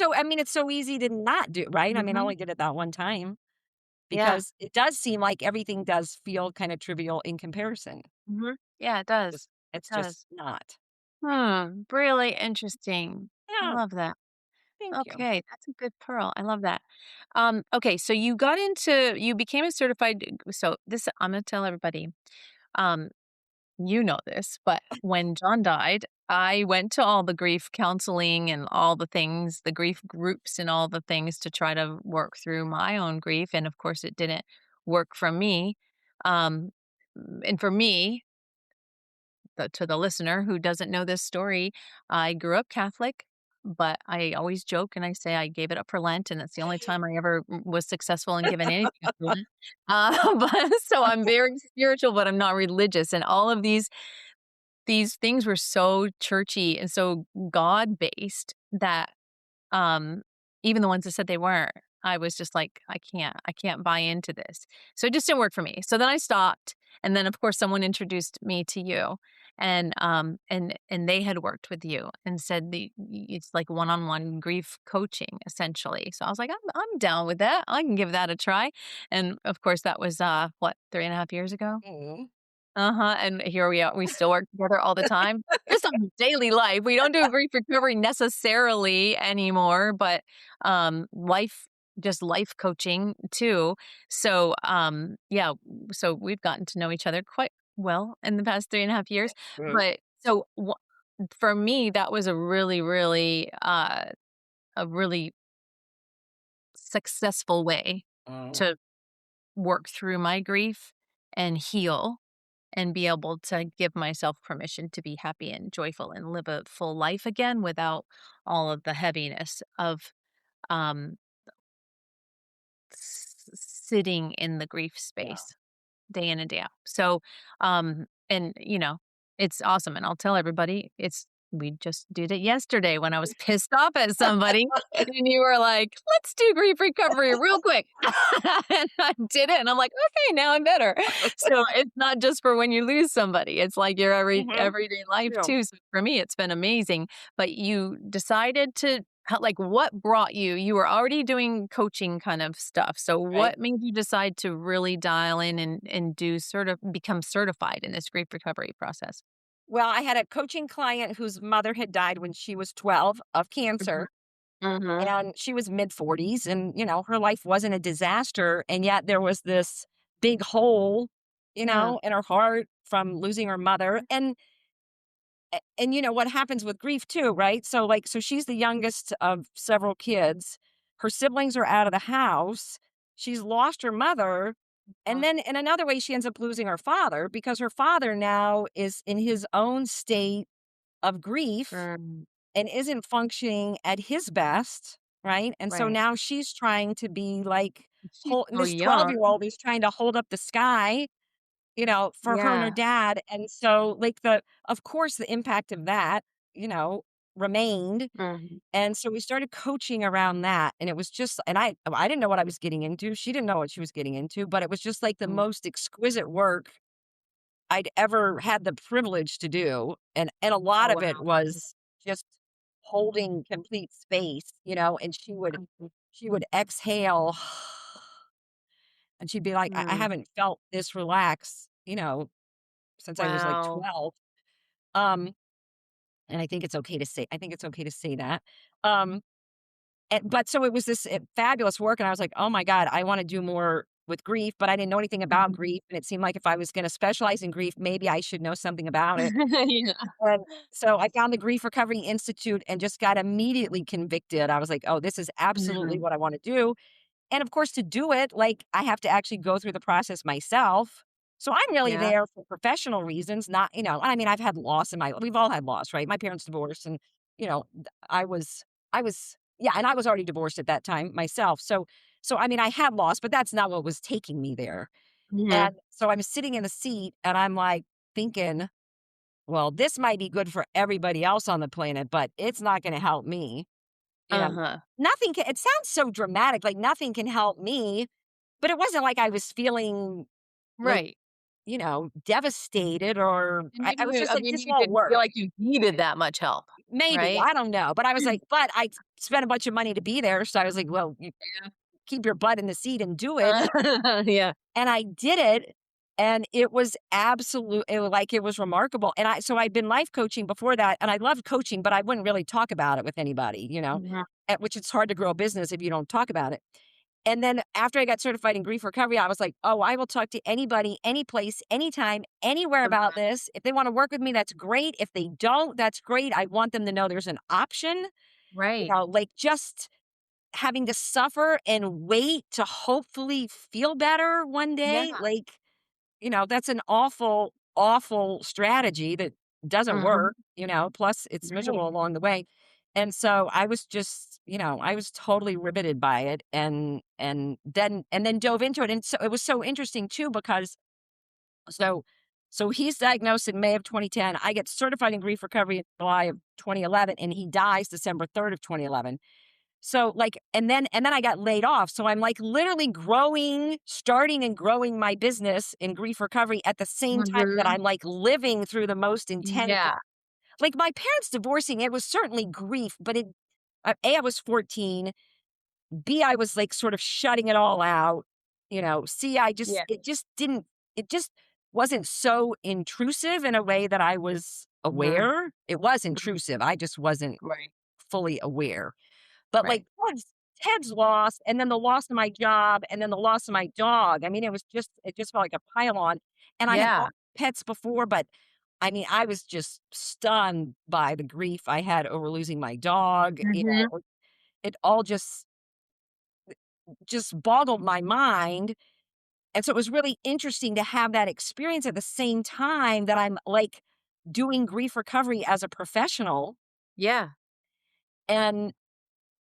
so easy to not do, right? I mean, I Mhm. only did it that one time Yeah. because it does seem like everything does feel kind of trivial in comparison. Mhm. Yeah, it Just does. It it's just does. not. Really interesting. I Yeah, love that. thank you. Okay, that's a good pearl. I love that. Okay, so you became a certified so this I'm gonna tell everybody. Um, you know this, but when John died, I went to all the grief counseling and all the things, the grief groups and all the things to try to work through my own grief. And of course, it didn't work for me. Um, and for me, to the listener who doesn't know this story, I grew up Catholic, but I always joke and I say I gave it up for Lent, and that's the only time I ever was successful in giving anything up for Lent. But so I'm very spiritual, but I'm not religious. And all of these things were so churchy and so God-based that, um, even the ones that said they weren't, I was just like, I can't buy into this." So it just didn't work for me. So then I stopped, and then, of course, someone introduced me to you, and they had worked with you and said it's like one-on-one grief coaching, essentially. So I was like, I'm down with that. I can give that a try." And, of course, that was, what, 3.5 years ago? Mhm. And here we are, we still work together all the time, just on daily life. We don't do grief recovery necessarily anymore, but, life just life coaching too. So, yeah, so we've gotten to know each other quite well in the past 3.5 years, Mm. but so for me, that was a really successful way Mm. to work through my grief and heal and be able to give myself permission to be happy and joyful and live a full life again without all of the heaviness of um sitting in the grief Yeah. space day in and day out. So, and it's awesome. And I'll tell everybody, we just did it yesterday when I was pissed off at somebody, and you were like, let's do grief recovery real quick. And I did it, and I'm like, okay, now I'm better. So it's not just for when you lose somebody; it's like your Mhm. everyday life Yeah. too. So for me, it's been amazing. But you decided to like, what brought you? You were already doing coaching kind of stuff. So Right. what made you decide to really dial in and do sort of become certified in this grief recovery process? Well, I had a coaching client whose mother had died when she was 12 of Mhm. cancer, Mhm. and she was mid-40s, and, her life wasn't a disaster, and yet there was this big hole, Yeah. in her heart from losing her mother, and what happens with grief too, right? So she's the youngest of several kids. Her siblings are out of the house. She's lost her mother. And Uh, then in another way, she ends up losing her father because her father now is in his own state of grief mm, and isn't functioning at his best. Right. And so right. now she's trying to be like, She's so this 12-year-old young. is trying to hold up the sky, for her and her Yeah. dad, and so, like, of course, the impact of that, you know, remained, Mhm. and so we started coaching around that, and it was just and I didn't know what I was getting into, she didn't know what she was getting into, but it was just, like, the Mm. most exquisite work I'd ever had the privilege to do, and a lot Oh, of it wow. was just holding complete space, and Mhm. she would exhale, and she'd be like, I Mm. haven't felt this relaxed, since I was, like, Wow. 12. Um, and I think it's okay to say that. Um, but so it was this, fabulous work, and I was like, "Oh my god, I wanna do more with grief," but I didn't know anything about Mhm. grief, and it seemed like if I was gonna specialize in grief, maybe I should know something about it. Yeah. And so I found the Grief Recovery Institute and just got immediately convicted. I was like, "Oh, this is absolutely Mhm. what I wanna do." And of course, to do it, like, I have to actually go through the process myself. So I'm really Yeah. there for professional reasons, not, I mean, I've had loss in my we've all had loss, right? My parents divorced and, yeah, and I was already divorced at that time myself. So I mean, I had loss, but that's not what was taking me there. Mhm. And so I'm sitting in the seat and I'm like thinking, well, this might be good for everybody else on the planet, but it's not going to help me. You know, Uh-huh. it sounds so dramatic, like nothing can help me, but it wasn't like I was feeling like, Right. devastated or And maybe I was just like, maybe this you won't didn't feel work. like you needed that much help, Maybe, right? I don't know. But I was like, but I spent a bunch of money to be there. So I was like, well, you Yeah. keep your butt in the seat and do it. Yeah. And I did it. And it was it was remarkable. And so I'd been life coaching before that. And I loved coaching, but I wouldn't really talk about it with anybody, Mhm. which it's hard to grow a business if you don't talk about it. And then after I got certified in grief recovery, I was like, "Oh, I will talk to anybody, any place, anytime, anywhere about Mhm. this. If they want to work with me, that's great. If they don't, that's great. I want them to know there's an option." Right. Like just having to suffer and wait to hopefully feel better one Yeah. day, like, that's an awful, awful strategy that doesn't Mhm. work, plus it's Right. miserable along the way. And so I was just, I was totally riveted by it and then dove into it. And so it was so interesting too, because so so he's diagnosed in May of 2010. I get certified in grief recovery in July of 2011, and he dies December 3rd of 2011. So, like, and then I got laid off. So I'm like literally starting and growing my business in grief recovery at the same time that Mhm. I'm like living through the most intense. Yeah. Like my parents divorcing, it was certainly grief, but A, I was 14. B, I was like sort of shutting it all out. C, Yeah. it just didn't, it just wasn't so intrusive in a way that I was Mhm, aware. It was mhm. intrusive, I just wasn't Right, fully aware. But, like, right. Ted's loss, and then the loss of my job, and then the loss of my dog, I mean, it just felt like a pile on, and I had Yeah. lost pets before, but, I mean, I was just stunned by the grief I had over losing my dog, Mhm. it all just boggled my mind, and so it was really interesting to have that experience at the same time that I'm, like, doing grief recovery as a professional, Yeah. and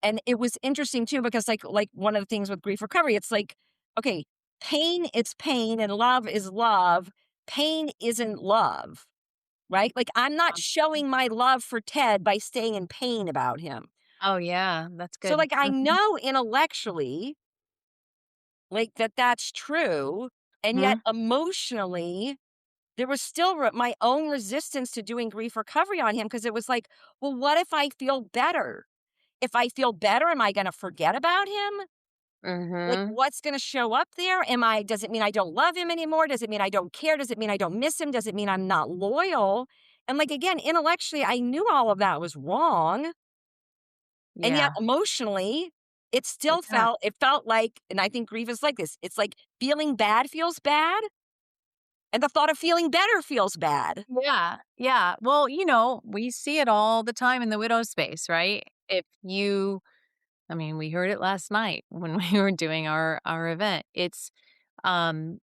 And it was interesting too because like one of the things with grief recovery, it's like, okay, pain, it's pain and love is love. Pain isn't love, right? Like I'm not showing my love for Ted by staying in pain about him. Oh, yeah, that's So good. like I Mhm, know intellectually like that that's true, and yet mhm, emotionally there was still my own resistance to doing grief recovery on him because it was like, well, what if I feel better? If I feel better, am I going to forget about him? Like, mhm. what's gonna show up there? Does it mean I don't love him anymore? Does it mean I don't care? Does it mean I don't miss him? Does it mean I'm not loyal? And, like, again, intellectually, I knew all of that was wrong, and yet Yeah, emotionally, yeah. it felt like, and I think grief is like this, it's like feeling bad feels bad, and the thought of feeling better feels bad. Yeah, yeah. Well, we see it all the time in the widow space, right? If you I mean, we heard it last night when we were doing our event. Um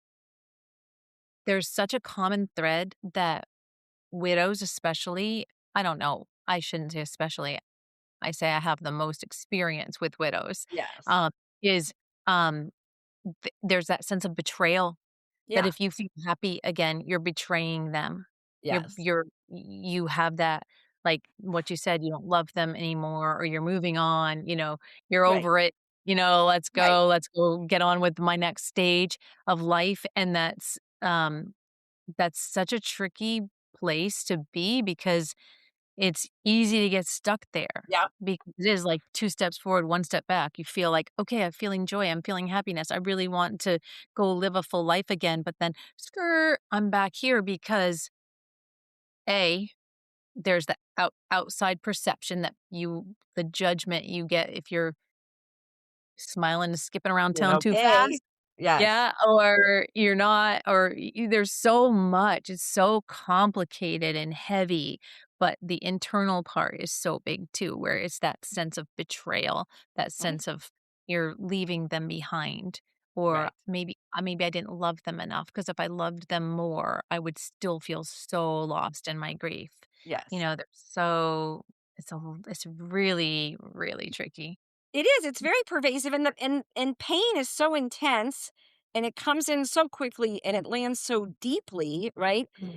there's such a common thread that widows especially, I don't know, I shouldn't say especially. I say I have the most experience with widows. Yes. Um is um there's that sense of betrayal. That Yeah. if you feel happy again, you're betraying them. Yes. You have that, like, what you said, you don't love them anymore or you're moving on, you're Right. over it, Right. let's go get on with my next stage of life, and that's such a tricky place to be because it's easy to get stuck there Yeah. because it is like 2 steps forward, 1 step back. You feel like, "Okay, I'm feeling joy, I'm feeling happiness, I really want to go live a full life again," but then, skirt, I'm back here because, A, there's the outside perception that the judgment you get if you're smiling and skipping around Doing town too okay. fast. Yes. Yeah, or you're not, or there's so much. It's so complicated and heavy, but the internal part is so big too, where it's that sense of betrayal, that Right. sense of you're leaving them behind, or Right. maybe I didn't love them enough because if I loved them more, I would still feel so lost in my grief. Yes. They're so it's really really tricky. It is, it's very pervasive, and and pain is so intense, and it comes in so quickly, and it lands so deeply, right? Mm.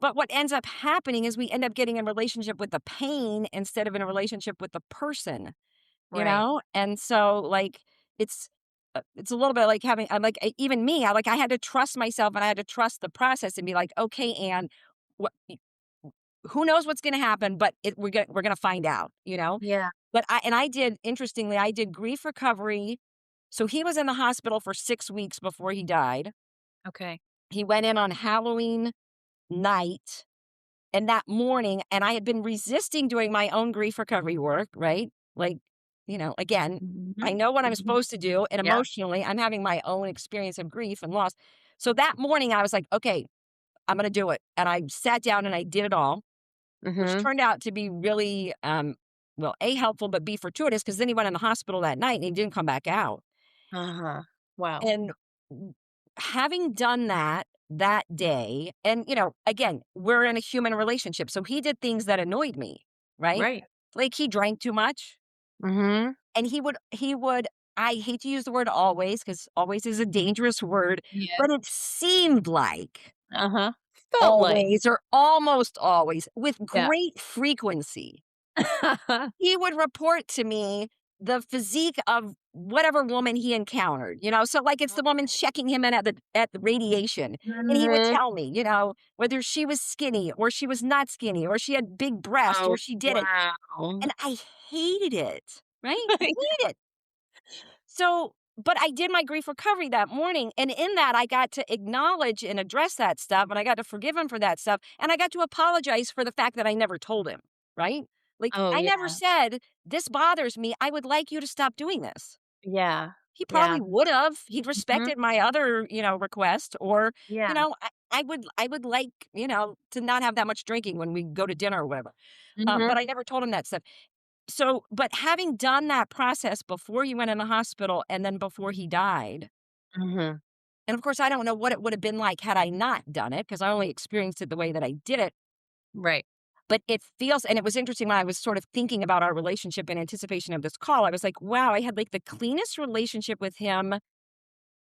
But what ends up happening is we end up getting in a relationship with the pain instead of in a relationship with the person, you Right. know? And so, like, it's it's a little bit like having I'm like, even me, I had to trust myself, and I had to trust the process and be like, "Okay, Anne, what who knows what's gonna happen, but we're gonna find out," you know? Yeah. But I did interestingly, I did grief recovery. So he was in the hospital for 6 weeks before he died. Okay. He went in on Halloween night, and that morning, and I had been resisting doing my own grief recovery work, right? Like, again, I Mhm. know what I'm Mhm. supposed to do, and Yep. emotionally, I'm having my own experience of grief and loss. So that morning, I was like, "Okay, I'm gonna do it." And I sat down and I did it all, which Mhm. turned out to be really, well, A, helpful, but B, fortuitous, because then he went in the hospital that night and he didn't come back out. Uh-huh. Wow. And w having done that day, and, again, we're in a human relationship, so he did things that annoyed me, right? Right. Like, he drank too much, Mhm. and he would I hate to use the word always, because always is a dangerous word, Yeah. but it seemed like Uh-huh. Felt like. always or almost always, with Yeah. great frequency, he would report to me the physique of whatever woman he encountered, so, like, it's the woman checking him in at the radiation, and he would Mhm. tell me, whether she was skinny or she was not skinny or she had big breasts or Oh, she didn't, wow. and I hated it, right? Hate it. So, but I did my grief recovery that morning, and in that, I got to acknowledge and address that stuff, and I got to forgive him for that stuff, and I got to apologize for the fact that I never told him, right? Like, Oh, I never yeah. said, "This bothers me, I would like you to stop doing this." Yeah. He Yeah. probably would've. He'd Mhm. respected my other, request or, Yeah. I would like, to not have that much drinking when we go to dinner or whatever. Mhm. But I never told him that stuff. So, but having done that process before he went in the hospital and then before he died, Mhm. and of course, I don't know what it would have been like had I not done it because I only experienced it the way that I did it. Right. But it feels, and it was interesting when I was sort of thinking about our relationship in anticipation of this call. I was like, wow, I had like the cleanest relationship with him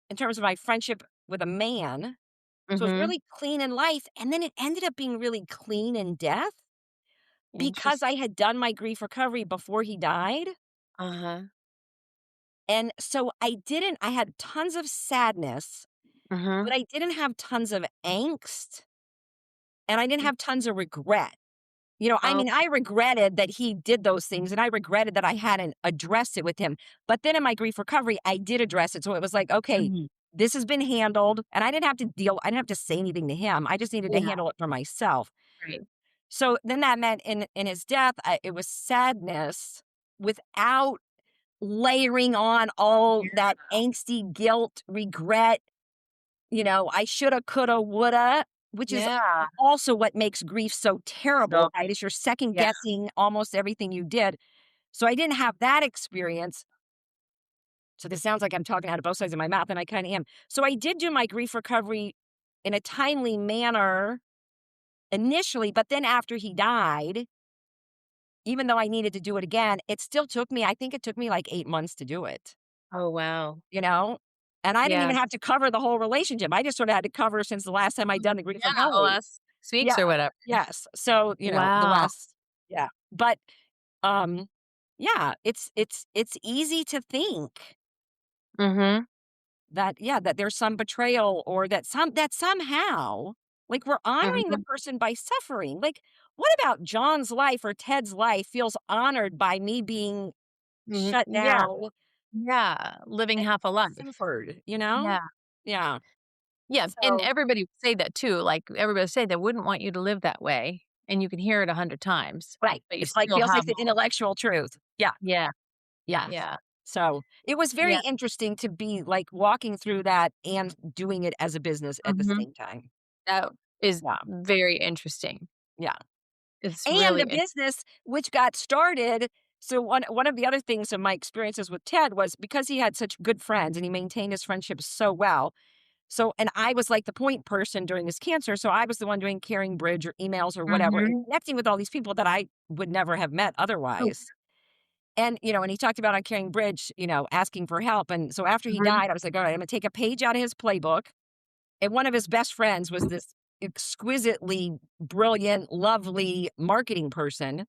in terms of my friendship with a man. So it was Mhm. really clean in life. And then it ended up being really clean in death because I Interesting. had done my grief recovery before he died. Uh-huh. And so I had tons of sadness, Mhm. but I didn't have tons of angst and I didn't Mm. have tons of regret. I Oh. mean, I regretted that he did those things and I regretted that I hadn't addressed it with him. But then in my grief recovery, I did address it. So it was like, okay, Mhm. this has been handled and I didn't have to say anything to him. I just needed to Yeah. handle it for myself. Right. So then that meant in his death, it was sadness without layering on all Yeah. that angsty guilt, regret, I shoulda, coulda, woulda, which is Yeah. also what makes grief so So terrible, right? Is you're second yeah. guessing almost everything you did. So I didn't have that experience. So this sounds like I'm talking out of both sides of my mouth, and I kind of am. So I did do my grief recovery in a timely manner initially, but then after he died, even though I needed to do it again, it still took me, I think it took me like 8 months to do it, Oh, wow. you know? And I didn't Yeah. even have to cover the whole relationship. I just sort of had to cover since the last time I'd done the grief Yeah, the recovery. last 6 weeks Yeah. or whatever. Yes. So, the Wow. last, yeah. But um yeah, it's easy to think Mhm. that, yeah, that there's some betrayal or that somehow like we're honoring the Mhm. person by suffering. Like what about John's life or Ted's life feels honored by me being Mhm. shut Yeah. down Yeah. Living and half a life. suffered, Yeah. Yeah. Yeah, and So, everybody would say that too, like, everybody would say they wouldn't want you to live that way, and you can hear it 100 times, right. but you It's like still feels like have the all intellectual truth. Yeah. yeah, Yes. yeah, So, it was very yeah, interesting to be, like, walking through that and doing it as a business at the mhm. same time. That is Yeah, very interesting. yeah. It's And really the business which got started, so one of the other things of my experiences with Ted was because he had such good friends and he maintained his friendships so well. So and I was, like, the point person during his cancer, so I was the one doing Caring Bridge or emails or whatever and mhm. connecting with all these people that I would never have met Oh, otherwise. And he talked about on Caring Bridge, asking for help, and so after he mhm, died, I was like, "Alright, I'm gonna take a page out of his playbook," and one of his best friends was this exquisitely brilliant, lovely marketing person,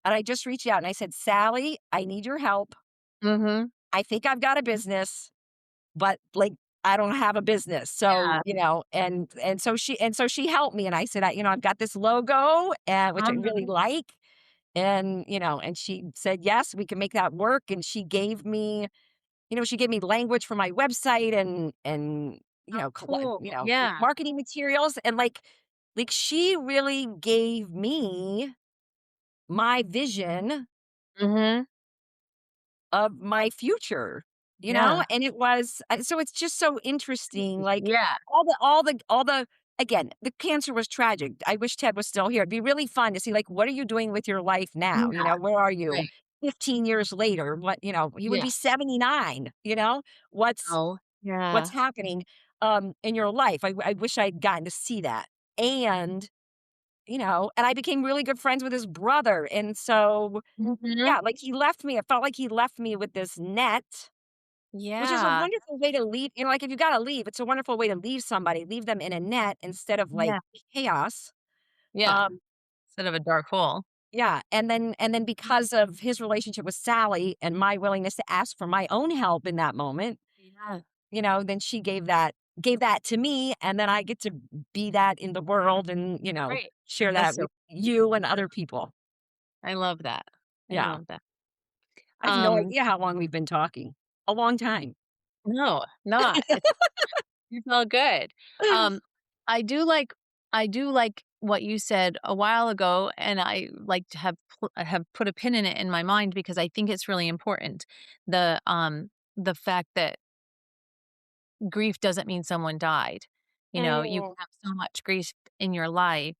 and I just reached out and I said, "Sally, I need your help. mhm. I think I've got a business, but, like, I don't have a business." So, Yeah, and so she helped me, and I said, I've got this logo, which I really mhm. like." And she said, "Yes, we can make that work." And she gave me language for my website and, Oh, cool. Yeah. marketing materials. And like she really gave me my vision Mhm. of my future, Yeah. and it was, so it's just so interesting. Like Yeah. all the, again, the cancer was tragic. I wish Ted was still here. It'd be really fun to see, like, what are you doing with your life now? Yeah, Where are you right. 15 years later? He would Yeah. be 79, what's Oh, what's yeah. happening in your life. I wish I'd gotten to see that. And I became really good friends with his brother. And so, Mhm. yeah, like he left me. It felt like he left me with this net, which is a Yeah. wonderful way to leave. Like if you got to leave, it's a wonderful way to leave somebody, leave them in a net instead of like Yeah. chaos. Yeah. Um, Instead of a dark hole. yeah. And then because of his relationship with Sally and my willingness to ask for my own help in that moment, Yeah. then she gave that to me, and then I get to be that in the world and, Right. share That's that so with you and other people. I love that. I Yeah. love that. I have no Um, idea how long we've been talking. A long time. No, not. It's all good. Um, I do like I do like what you said a while ago, and I like to have put a pin in it in my mind because I think it's really important. The fact that grief doesn't mean someone died. You know, you can Mm, have so much grief in your life.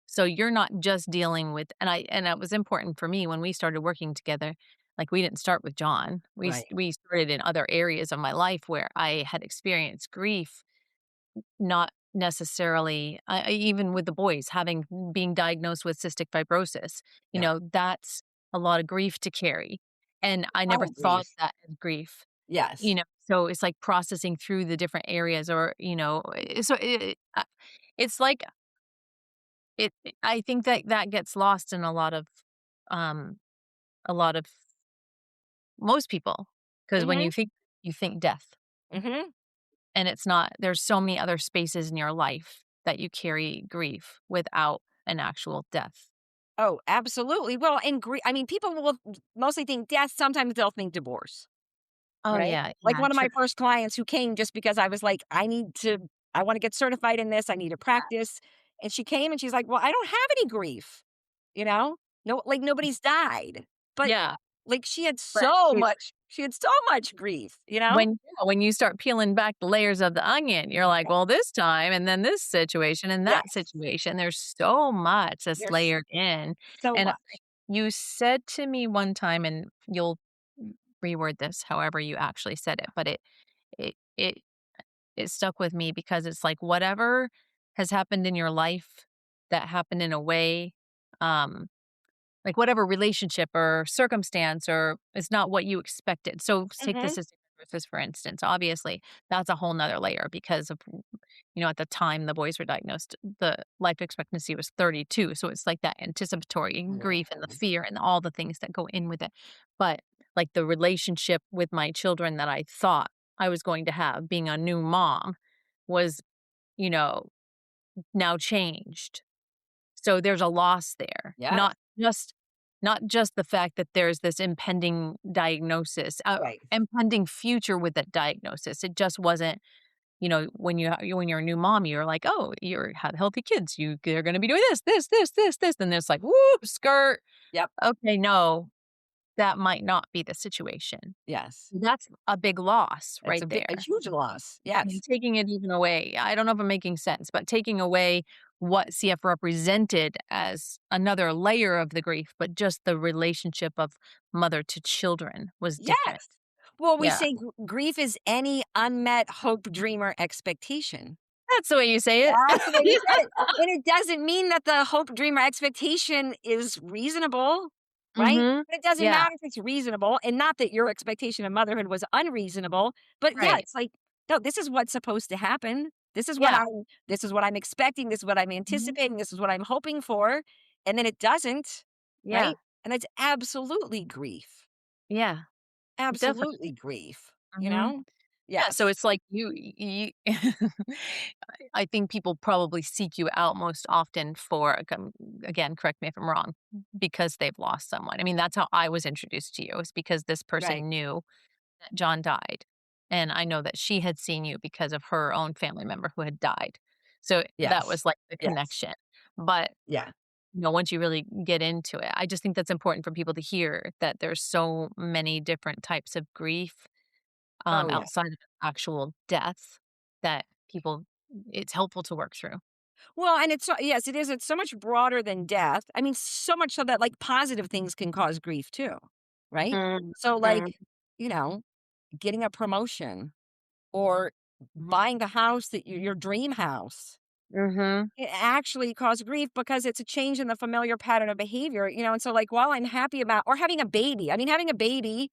So you're not just dealing with and it was important for me when we started working together. Like we didn't start with John. right. We started in other areas of my life where I had experienced grief, not necessarily even with the boys having being diagnosed with cystic fibrosis. You Yeah. know, that's a lot of grief to carry. And I never Oh, thought grief. that as grief. You Yes. know, so it's like processing through the different areas or, so it's like I think that that gets lost in um, a lot of most people because when Mhm. you think death, Mhm. and it's not there's so many other spaces in your life that you carry grief without an actual death. Oh, absolutely. Well, and I mean, people will mostly think death. Sometimes they'll think divorce, Oh, right? yeah, Like yeah, one of true. my first clients who came just because I was like, I want to get certified in this. I need to practice. And she came and she's like, well, I don't have any grief, you know? No, like nobody's died. But Yeah, like but she had so much grief, you know? when you start peeling back the layers of the onion, you're like, "Well, this time, and then this situation, and that Yes. situation." There's so much that's There's layered in, so and much. you said to me one time, and you'll reword this however you actually said it, but it it it stuck with me because it's like whatever has happened in your life that happened in a way, um like, whatever relationship or circumstance or it's not what you expected. So, take the Mhm. cystic fibrosis, for instance. Obviously, that's a whole 'nother layer because of, at the time the boys were diagnosed, the life expectancy was 32. So, it's like that anticipatory grief and the Yeah. fear and all the things that go in with it. But, like, the relationship with my children that I thought I was going to have being a new mom was, you know, now changed. So there's a loss there, Yes. not just the fact that there's this impending diagnosis, Right. impending future with that diagnosis. It just wasn't, when you're a new mom, you're like, "Oh, you have healthy kids. They're gonna be doing this, this, this, this, this." Then it's like, "Whoop, skirt." Yep. Okay, no, that might not be the situation. Yes. That's a big loss It's right a there. huge loss. And Yes. taking it even away, I don't know if I'm making sense, but taking away what CF represented as another layer of the grief, but just the relationship of mother to children was different. Yes. Well, we Yeah. say grief is any unmet hope, dream, or expectation. That's the way you say it. That's the way we said it. And it doesn't mean that the hope, dream, or expectation is reasonable, right? Mhm. It doesn't Yeah. matter if it's reasonable, and not that your expectation of motherhood was unreasonable, but yeah, Right. it's like, no, this is what's supposed to happen. Yeah. This is what I'm expecting, this is what I'm Mhm. anticipating, this is what I'm hoping for, and then it doesn't, Yeah. right? And it's absolutely grief. Yeah. Definitely. Absolutely grief, you Mhm. know? Yeah, so Yes. it's like you I think people probably seek you out most often for again, correct me if I'm wrong, because they've lost someone. I mean, that's how I was introduced to you, is because this Right. person knew that John died, and I know that she had seen you because of her own family member who had died. So that Yes. was like the Yes. connection. But, Yeah. once you really get into it, I just think that's important for people to hear that there's so many different types of grief Oh, yeah. outside of actual death that people it's helpful to work through. Well, and it's so yes, it is. It's so much broader than death. I mean, so much so that like positive things can cause grief too, right? Mm, So, mm, like, you know, getting a promotion or buying the house that your dream house. mhm. It actually cause grief because it's a change in the familiar pattern of behavior, and so like while I'm happy about or having a baby. I mean, having a baby,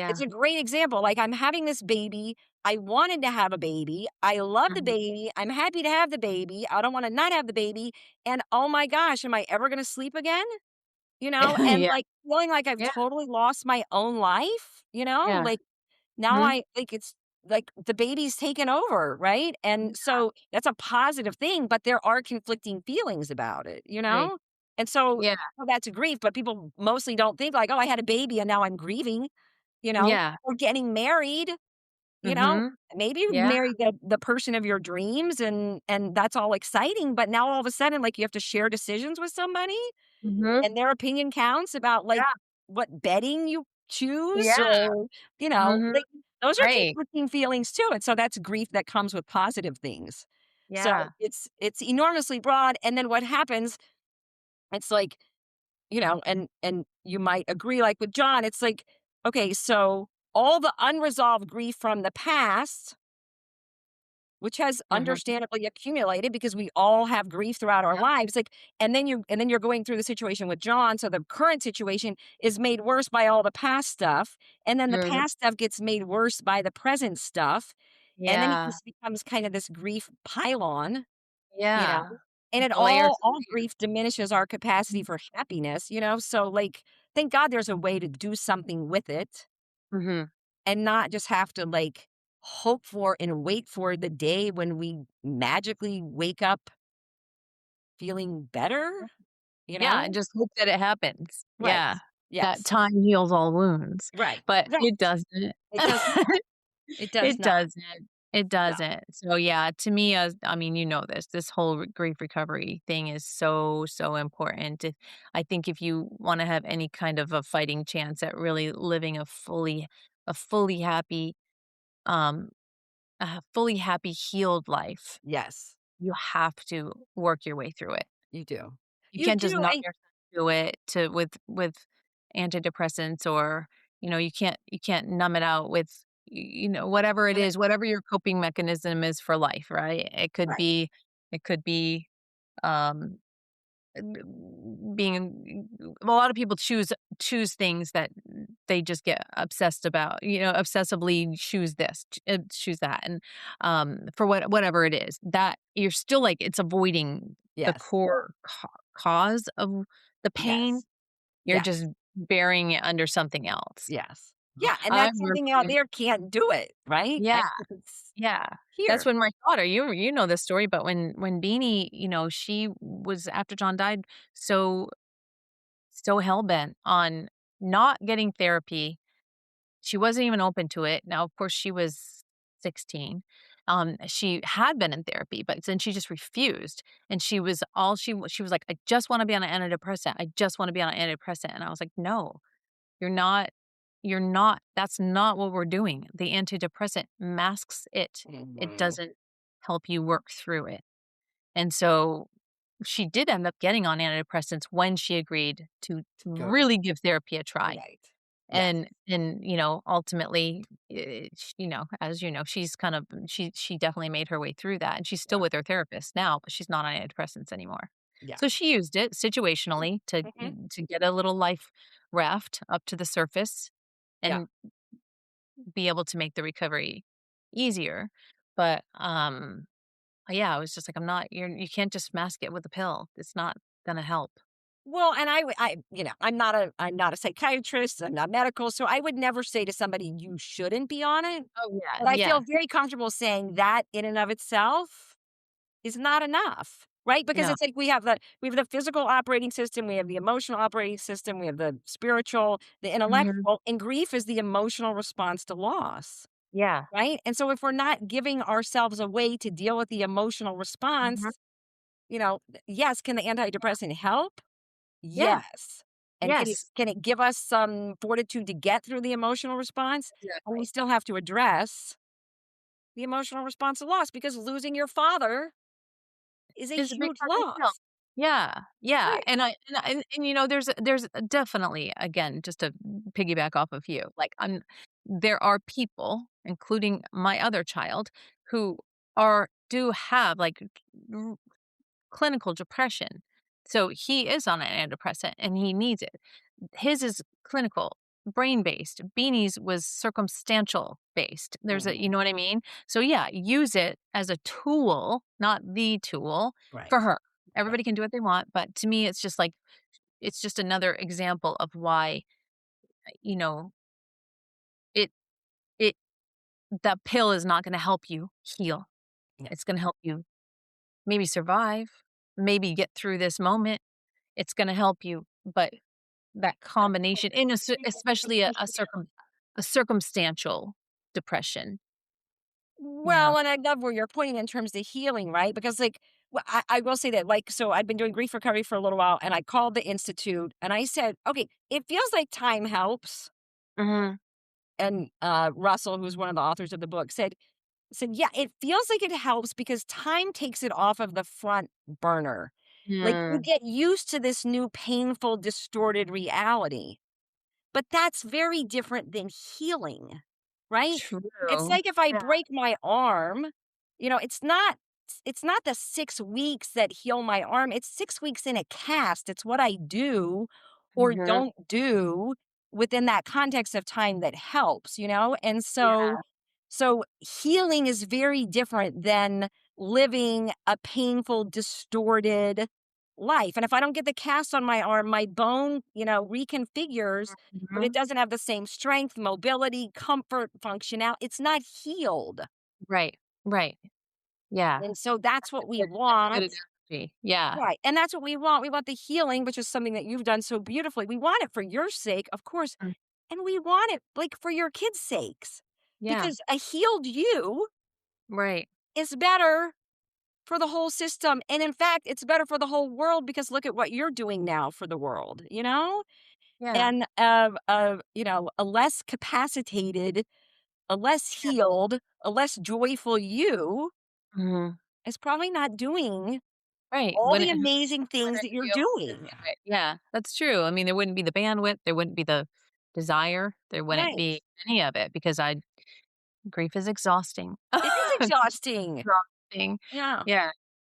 it's Yeah. a great example. Like I'm having this baby. I wanted to have a baby. I love the Mhm. baby. I'm happy to have the baby. I don't want to not have the baby. And oh my gosh, am I ever going to sleep again? And Yeah, like feeling like I've yeah, totally lost my own life, yeah. like now Mhm. I think it's like the baby's taken over, right? And so that's a positive thing, but there are conflicting feelings about it, you Right. know? And so Yeah, well, that's a grief, but people mostly don't think like, oh, I had a baby and now I'm grieving, yeah, or getting married, you know? Mhm. Maybe you Yeah. marry the person of your dreams and that's all exciting, but now all of a sudden, like, you have to share decisions with somebody, Mhm. and their opinion counts about, like, Yeah. what bedding you choose Yeah. or, Mhm. like, those are Right. conflicting feelings too, and so that's grief that comes with positive things. So, Yeah. it's enormously broad, and then what happens, it's like, and you might agree, like, with John, it's like, okay, so all the unresolved grief from the past, which has Mhm. understandably accumulated because we all have grief throughout our Yep. lives, like, and then you're going through the situation with John, so the current situation is made worse by all the past stuff, and then the Mhm. past stuff gets made worse by the present stuff, and then it Yeah. just becomes kind of this grief pylon, you know? Yeah. And it The layers all of all grief diminishes our capacity layers. for happiness, so, like, thank God there's a way to do something with it Mhm. and not just have to, like, hope for and wait for the day when we magically wake up feeling better, you Yeah, and know? just hope that it happens. Right. Yeah. That Yes. time heals all wounds, Right. but Right. it doesn't. It does not. It does It not. doesn't. It No. doesn't. So, yeah, to me, I mean, you know this whole grief recovery thing is so, so important. I think if you wanna have any kind of a fighting chance at really living a fully happy, um, healed life, Yes. you have to work your way through it. You do. You You can't just do, numb I yourself to it to with antidepressants or, you can't numb it out with, whatever it what it is, whatever your coping mechanism is for life, right? right. It could be, um, being a lot of people choose things that they just get obsessed about, obsessively choose that, and, for whatever it is, that you're still like it's avoiding the Yes. core cause of the pain, Yes. you're Yes. just burying it under something else. Yes. Yeah, and I that something out remember there can't do it, right? Yeah, It's yeah. That's here. when my daughter you know this story, but when Beanie, she was after John died, so hell-bent on not getting therapy. She wasn't even open to it. Now, of course, she was 16. She had been in therapy, but then she just refused. And she was like, "I just wanna be on an antidepressant. I just wanna be on an antidepressant." And I was like, "No, you're not. You're not. That's not what we're doing. The antidepressant masks it. It Mhm. doesn't help you work through it." And so she did end up getting on antidepressants when she agreed to Good. really give therapy a try. Right. Yes. And, ultimately, as you know, she's kind of she definitely made her way through that, and she's still Yeah. with her therapist now, but she's not on antidepressants anymore. Yeah. So she used it situationally Mhm. to get a little life raft up to the surface Yeah. and be able to make the recovery easier. But, yeah, I was just like, you can't just mask it with a pill. It's not gonna help. Well, and I'm not a psychiatrist, I'm not medical, so I would never say to somebody, "You shouldn't be on it," Oh, yeah, but I feel yeah, very comfortable saying that in and of itself is not enough, right? Because no. it's like we have the physical operating system, we have the emotional operating system, we have the spiritual, the Mhm. intellectual, and grief is the emotional response to loss, Yeah. right? And so if we're not giving ourselves a way to deal with the emotional Mhm. response, yes, can the antidepressant help? Yeah. Yes. And can it Yes. can it give us some fortitude to get through the emotional response? And we Exactly. still have to address the emotional response to loss because losing your father is a It's a big huge fucking deal. loss. Yeah, yeah, Right. there's definitely, again, just to piggyback off of you, like, there are people, including my other child, who do have, like, r clinical depression. So he is on an antidepressant, and he needs it. His is clinical, brain-based. Beanie's was circumstantial based. You Mhm. know what I mean? So, yeah, use it as a tool, not the tool, for Right. her. Right. Everybody can do what they want, but to me, it's just like it's just another example of why, you know, it it that pill is not gonna help you heal. No. It's gonna help you maybe survive, maybe get through this moment. It's gonna help you, but that combination in a especially a circumstantial depression. Yeah. Well, and I love where you're pointing in terms of healing, right? Because, like, I will say that, like, so I've been doing grief recovery for a little while, and I called the institute and I said, okay, it feels like time helps. Mhm. And Russell, who's one of the authors of the book, said, yeah, it feels like it helps because time takes it off of the front burner. Like, you Mm. get used to this new painful, distorted reality. But that's very different than healing, right? It's True. like if I Yeah. break my arm, it's not the 6 weeks that heal my arm, it's 6 weeks in a cast. It's what I do or Mhm. don't do within that context of time that helps, you know? And Yeah. so healing is very different than living a painful, distorted life. And if I don't get the cast on my arm, my bone, reconfigures, but it Mhm. doesn't have the same strength, mobility, comfort, functional. It's not healed. Right. Right. Yeah. And so that's what we That's a good want. analogy. Yeah. Right. And that's what we want. We want the healing, which is something that you've done so beautifully. We want it for your sake, of course. Mm. And we want it like for your kids' sakes Yeah. because a healed you Right. is better for the whole system. And in fact, it's better for the whole world because look at what you're doing now for the world, you know? Yeah. And, a less capacitated, a less Yeah. healed, a less joyful you Mhm. is probably not doing Right. all the Wouldn't amazing things wouldn't that you're be able to doing. do it. Yeah, that's true. I mean, there wouldn't be the bandwidth, there wouldn't be the desire, there wouldn't Right. be any of it because I grief is exhausting. It is exhausting. Exhausting. Yeah. Yeah,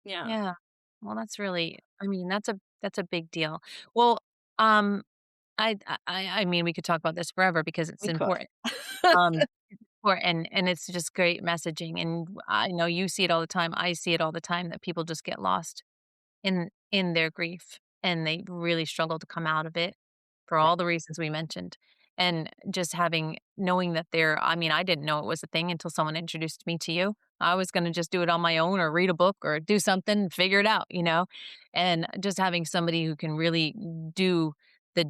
Yeah. yeah. Well, that's really I mean, that's a big deal. Well, um, I mean, we could talk about this forever because it's We could. important. And it's just great messaging, and I know you see it all the time, I see it all the time that people just get lost in their grief, and they really struggle to come out of it for Yeah. all the reasons we mentioned. And just knowing that I mean, I didn't know it was a thing until someone introduced me to you. I was gonna just do it on my own or read a book or do something, and figure it out, you know? And just having somebody who can really do the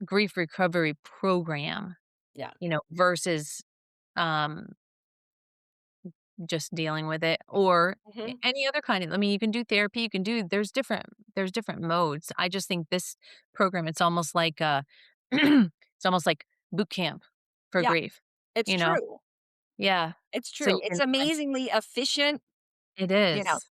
grief recovery program, Yeah. versus, um just dealing with it or Mhm. any other kind of I mean, you can do therapy, you can do there's different modes. I just think this program, it's almost like, it's almost like boot camp for Yeah. grief, It's you know? true. Yeah. It's So true. you It's can find amazingly efficient. it You know, is.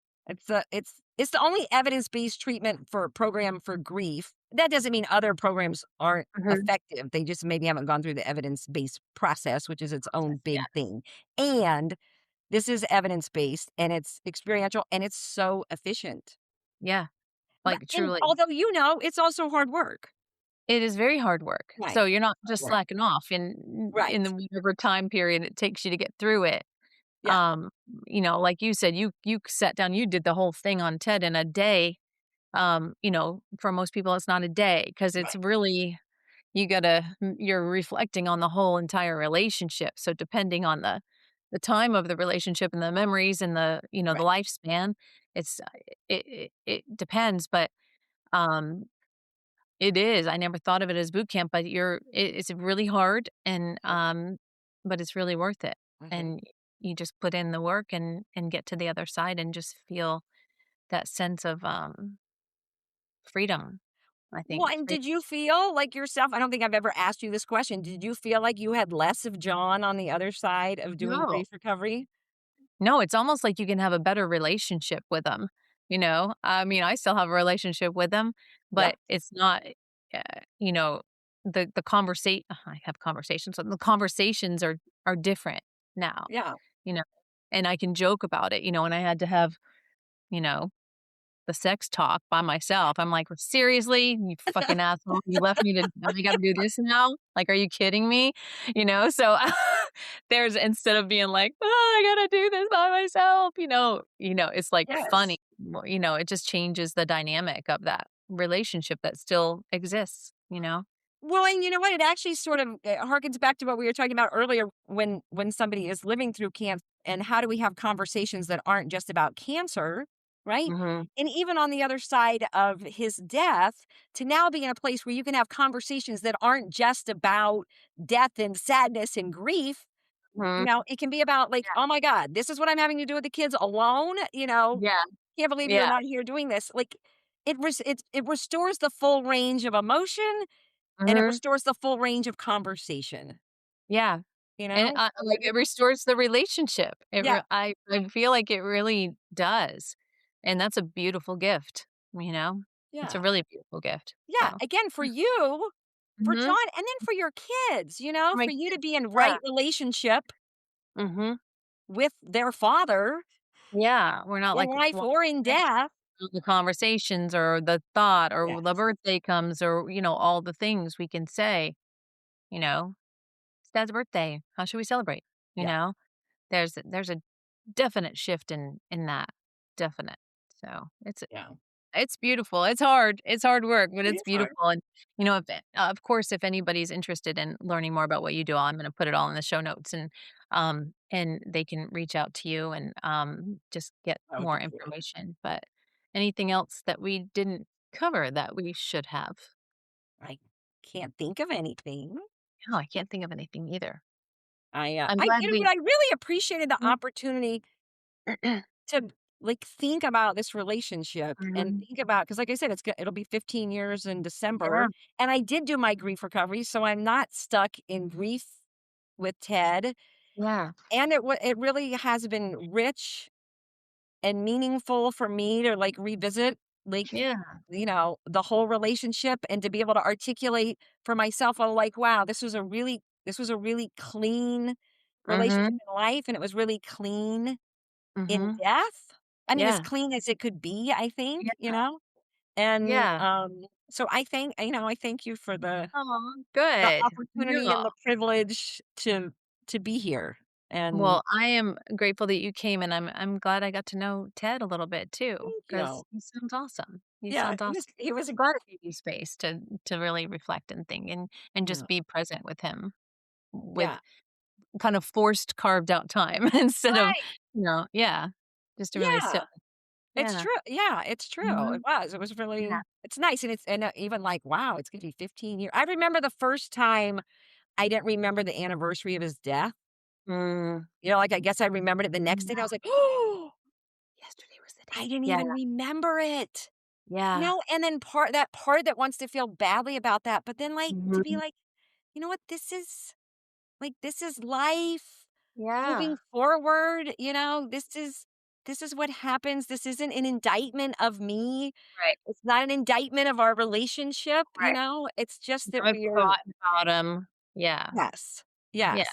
it's the only evidence-based treatment for program for grief. That doesn't mean other programs aren't Mhm. effective. They just maybe haven't gone through the evidence-based process, which is its own Process, big yeah. thing. And this is evidence-based and it's experiential and it's so efficient. Yeah, But like, and truly. although it's also hard work. It is very hard work. Right. So you're not Hard just work. slacking off in Right. the whatever time period it takes you to get through it. Yeah. Um, like you said, you sat down, you did the whole thing on TED in a day. For most people, it's not a day because it's Right. really you're reflecting on the whole entire relationship. So depending on the time of the relationship and the memories and the Right. lifespan, it's it depends, but um, it is. I never thought of it as boot camp, but it's really hard and Mhm. but it's really worth it. Mhm. And you just put in the work and get to the other side and just feel that sense of freedom. I Well, think and freedom. did you feel like yourself I don't think I've ever asked you this question. Did you feel like you had less of John on the other side of doing No. grief recovery? No, it's almost like you can have a better relationship with them, you know? I mean, I still have a relationship with them, Yeah. but it's not, uh, you know, the conversation. I have conversations, and the conversations are different now, Yeah. you know? And I can joke about it, and I had to have, you know, the sex talk by myself. I'm like, "Seriously, you fucking asshole, you left me to I gotta do this now? Like, are you kidding me?" So, there's instead of being like, "Oh, I gotta do this by myself," it's, like, Yes. funny. Well, it just changes the dynamic of that relationship that still exists, you know? Well, and you know what? It actually sort of harkens back to what we were talking about earlier when somebody is living through cancer and how do we have conversations that aren't just about cancer, right? Mhm. And even on the other side of his death, to now be in a place where you can have conversations that aren't just about death and sadness and grief, You Mhm. know, it can be about like, Yeah. "Oh my god, this is what I'm having to do with the kids alone," Yeah. "Can't believe you're Yeah. not here doing this." Like, it restores the full range of emotion, and it Mhm. restores the full range of conversation, Yeah. you And, know? like, it restores the relationship. It Yeah, re I feel like it really does, and that's a beautiful gift, you know? It's a yeah, really beautiful gift, yeah, so again, for you, for John, mhm. and then for your kids, For my for you to kids. be in Yeah. right relationship Mhm. with their father Yeah, we're not, in like, life or in death. the conversations or the thought or the Yes, birthday comes or, all the things we can say, you know? "It's dad's birthday. How should we celebrate?" You yeah, know? There's a definite shift in that, definite. So, yeah. it's beautiful. It's hard work, but It it's is hard. beautiful, and, if of course, if anybody's interested in learning more about what you do, I'm gonna put it all in the show notes, and they can reach out to you and, just get That would be more great. information, but anything else that we didn't cover that we should have? I can't think of anything. No, I can't think of anything either. I'm I glad but we I really appreciated the Mhm. opportunity to, like, think about this relationship and Mhm. think about because, like I said, it'll be 15 years in Yeah, December, and I did do my grief recovery, so I'm not stuck in grief with Ted, yeah, and it really has been rich and meaningful for me to, like, revisit, like, yeah. the whole relationship and to be able to articulate for myself, I'm like, "Wow, this was a really clean relationship Mhm, in life, and it was really clean in mhm. death." I mean, as Yeah, clean as it could be, I think, yeah, And, yeah. so I thank you for Oh, the good. opportunity No. and the privilege to be here, and Well, I am grateful that you came, and I'm glad I got to know Ted a little bit too, thank because you. he sounds awesome. He Yeah, sounds awesome. he was a Glad it gave you space to really reflect and think and yeah, just be present with him with yeah. kind of forced carved out time instead of, Right, yeah, just to really sit yeah. with It's yeah. true. Yeah, it's true. Mhm. It was Yeah. really it's nice, and even like, wow, it's gonna be 15 years. I remember the first time I didn't remember the anniversary of his death. Mm. Like, I guess I remembered it the next day, and I was Yeah. like, "Oh, Yesterday was the I day. didn't Yeah. even remember it." Yeah. And then part that wants to feel badly about that, but then, like, to be Mhm. like, "You know what? This is life moving Yeah. forward, this is what happens. This isn't an indictment of me. Right. It's not an indictment of our relationship, Right. It's just that I've we're." thought about him. Yeah. Yes. Yeah. Yes.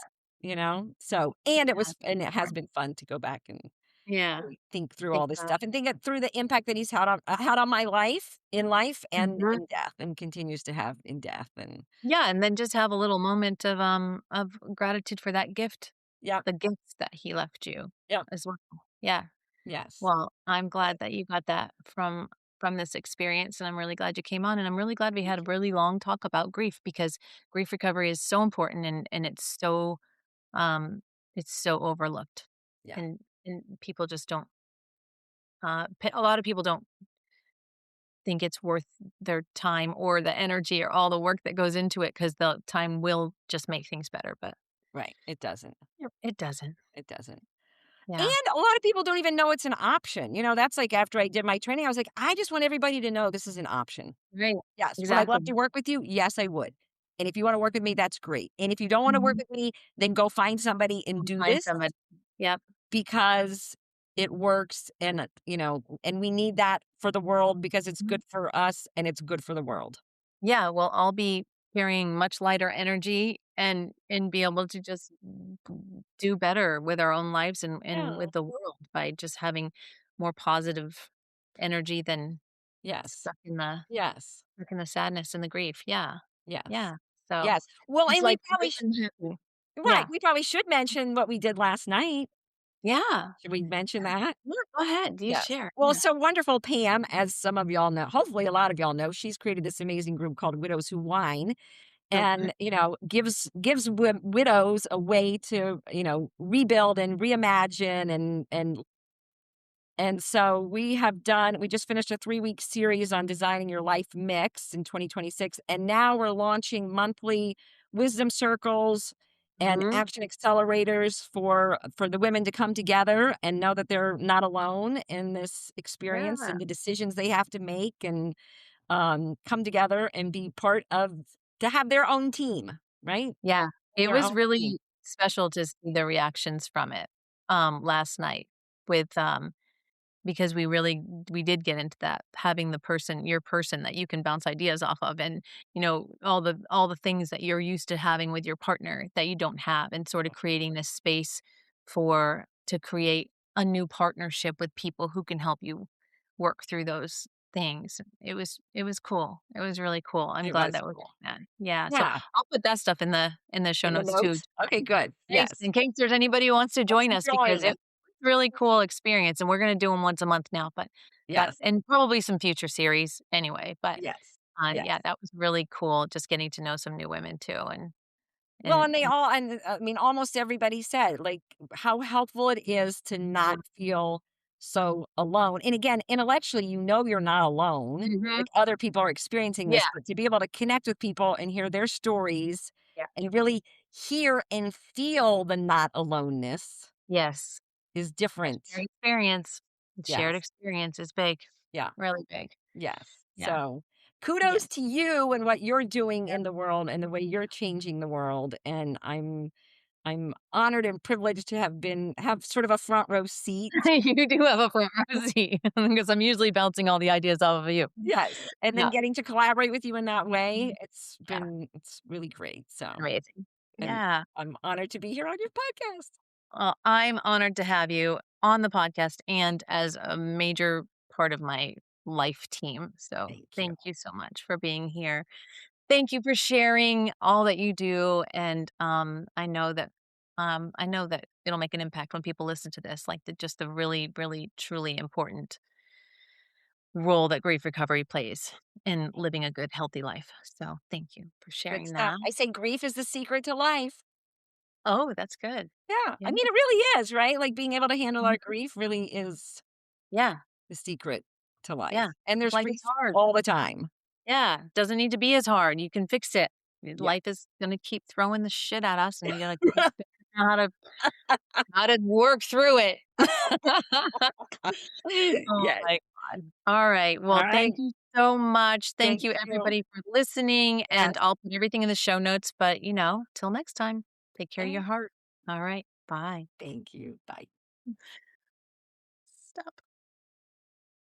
So and Yeah, it's it has important. been fun to go back and Yeah. really think through Think all this about stuff and think it through the impact that he's had on my life and Mhm. in death and continues to have in death, and Yeah, and then just have a little moment of gratitude for that gift, yeah, the gifts that he left you yeah, as well. Yeah. yes. Well, I'm glad that you got that from this experience, and I'm really glad you came on, and I'm really glad we Thank had a you. really long talk about grief because grief recovery is so important and it's so overlooked. Yeah, And people just don't a lot of people don't think it's worth their time or the energy or all the work that goes into it because the time will just make things better, but right. It doesn't. yep, it doesn't. It doesn't. Yeah. And a lot of people don't even know it's an option. That's like after I did my training, I was like, I just want everybody to know this is an option. Right. Yes. Would I Exactly. love to work with you? Yes, I would. And if you want to work with me, that's great. And if you don't want to work Mhm. with me, then go find somebody and do Find this somebody. Yep. because it works and we need that for the world because it's Mhm. good for us and it's good for the world. Yeah, we'll all be carrying much lighter energy and be able to just do better with our own lives and Yeah. with the world by just having more positive energy than Yes. Yes. stuck in the sadness and the grief. Yeah. Yes. Yeah. So Yes. Well, it's and we like probably light and happy. right, Yeah. we probably should mention what we did last night. Yeah. Should we mention that? Yeah, go ahead. You Yes. share. Well, Yeah. so wonderful Pam, as some of y'all know, hopefully a lot of y'all know, she's created this amazing group called Widows Who Whine Okay. and, gives widows a way to, rebuild and reimagine and so we just finished a 3-week series on designing your life mix in 2026 and now we're launching monthly wisdom circles and Mhm. action accelerators for the women to come together and know that they're not alone in this experience Yeah. and the decisions they have to make and come together and be part of to have their own team, right? Yeah. It Their was own team. really special to see the reactions from it, last night with, because we did get into that, having the person your person that you can bounce ideas off of and, all the things that you're used to having with your partner that you don't have and sort of creating this space to create a new partnership with people who can help you work through those things. It was cool. It was really cool. I'm It glad was that was cool. that. Yeah, so Yeah. I'll put that stuff in the show In the notes too. notes? Okay, good. Thanks, Yes. in case there's anybody who wants to Let's join us because join. it was a really cool experience, and we're gonna do them once a month now, but Yes. and probably some future series anyway, Yes. yeah, Yes. that was really cool just getting to know some new women too, and Well, and and they all and I mean, almost everybody said, like, how helpful it is to not Mhm. feel so alone. And again, intellectually, you know you're not alone. Mhm. Like other people are experiencing Yeah, this, but to be able to connect with people and hear their stories yeah. and really hear and feel the not aloneness Yes. is A different. shared experience. Shared Yes. experience is big, Yeah. really big. Yes. Yeah. So Yeah. kudos to you and what you're doing Yep. in the world and the way you're changing the world. And I'm honored and privileged to have sort of a front row seat. You do have a front row seat because I'm usually bouncing all the ideas off of you. Yes, and then Yeah. getting to collaborate with you in that way, Mhm. Yeah. it's really great. So, Amazing. and Yeah. I'm honored to be here on your podcast. Well, I'm honored to have you on the podcast and as a major part of my life team. So Thank you. thank you so much for being here. Thank you for sharing all that you do. And I know that it'll make an impact when people listen to this, like just the really, really, truly important role that grief recovery plays in living a good, healthy life. So thank you for Good sharing stuff. that. I say grief is the secret to life. Oh, that's good. Yeah, I Yeah. mean, it really is, right? Like being able to handle our Mhm. grief really is Yeah. the secret to Yeah. life. And there's Life is grief hard. all the time. Yeah, doesn't need to be as hard, you can fix it. Yeah. Life is gonna keep throwing the shit at us, and you gotta keep figuring out how to work through it. Oh Yes. my god. Alright, All well, thank right. you so much, thank Thank you you. everybody for listening, and Yes. I'll put everything in the show notes, but, till next time, take care of your Okay. heart. Alright, bye. Thank you. Bye. Stop.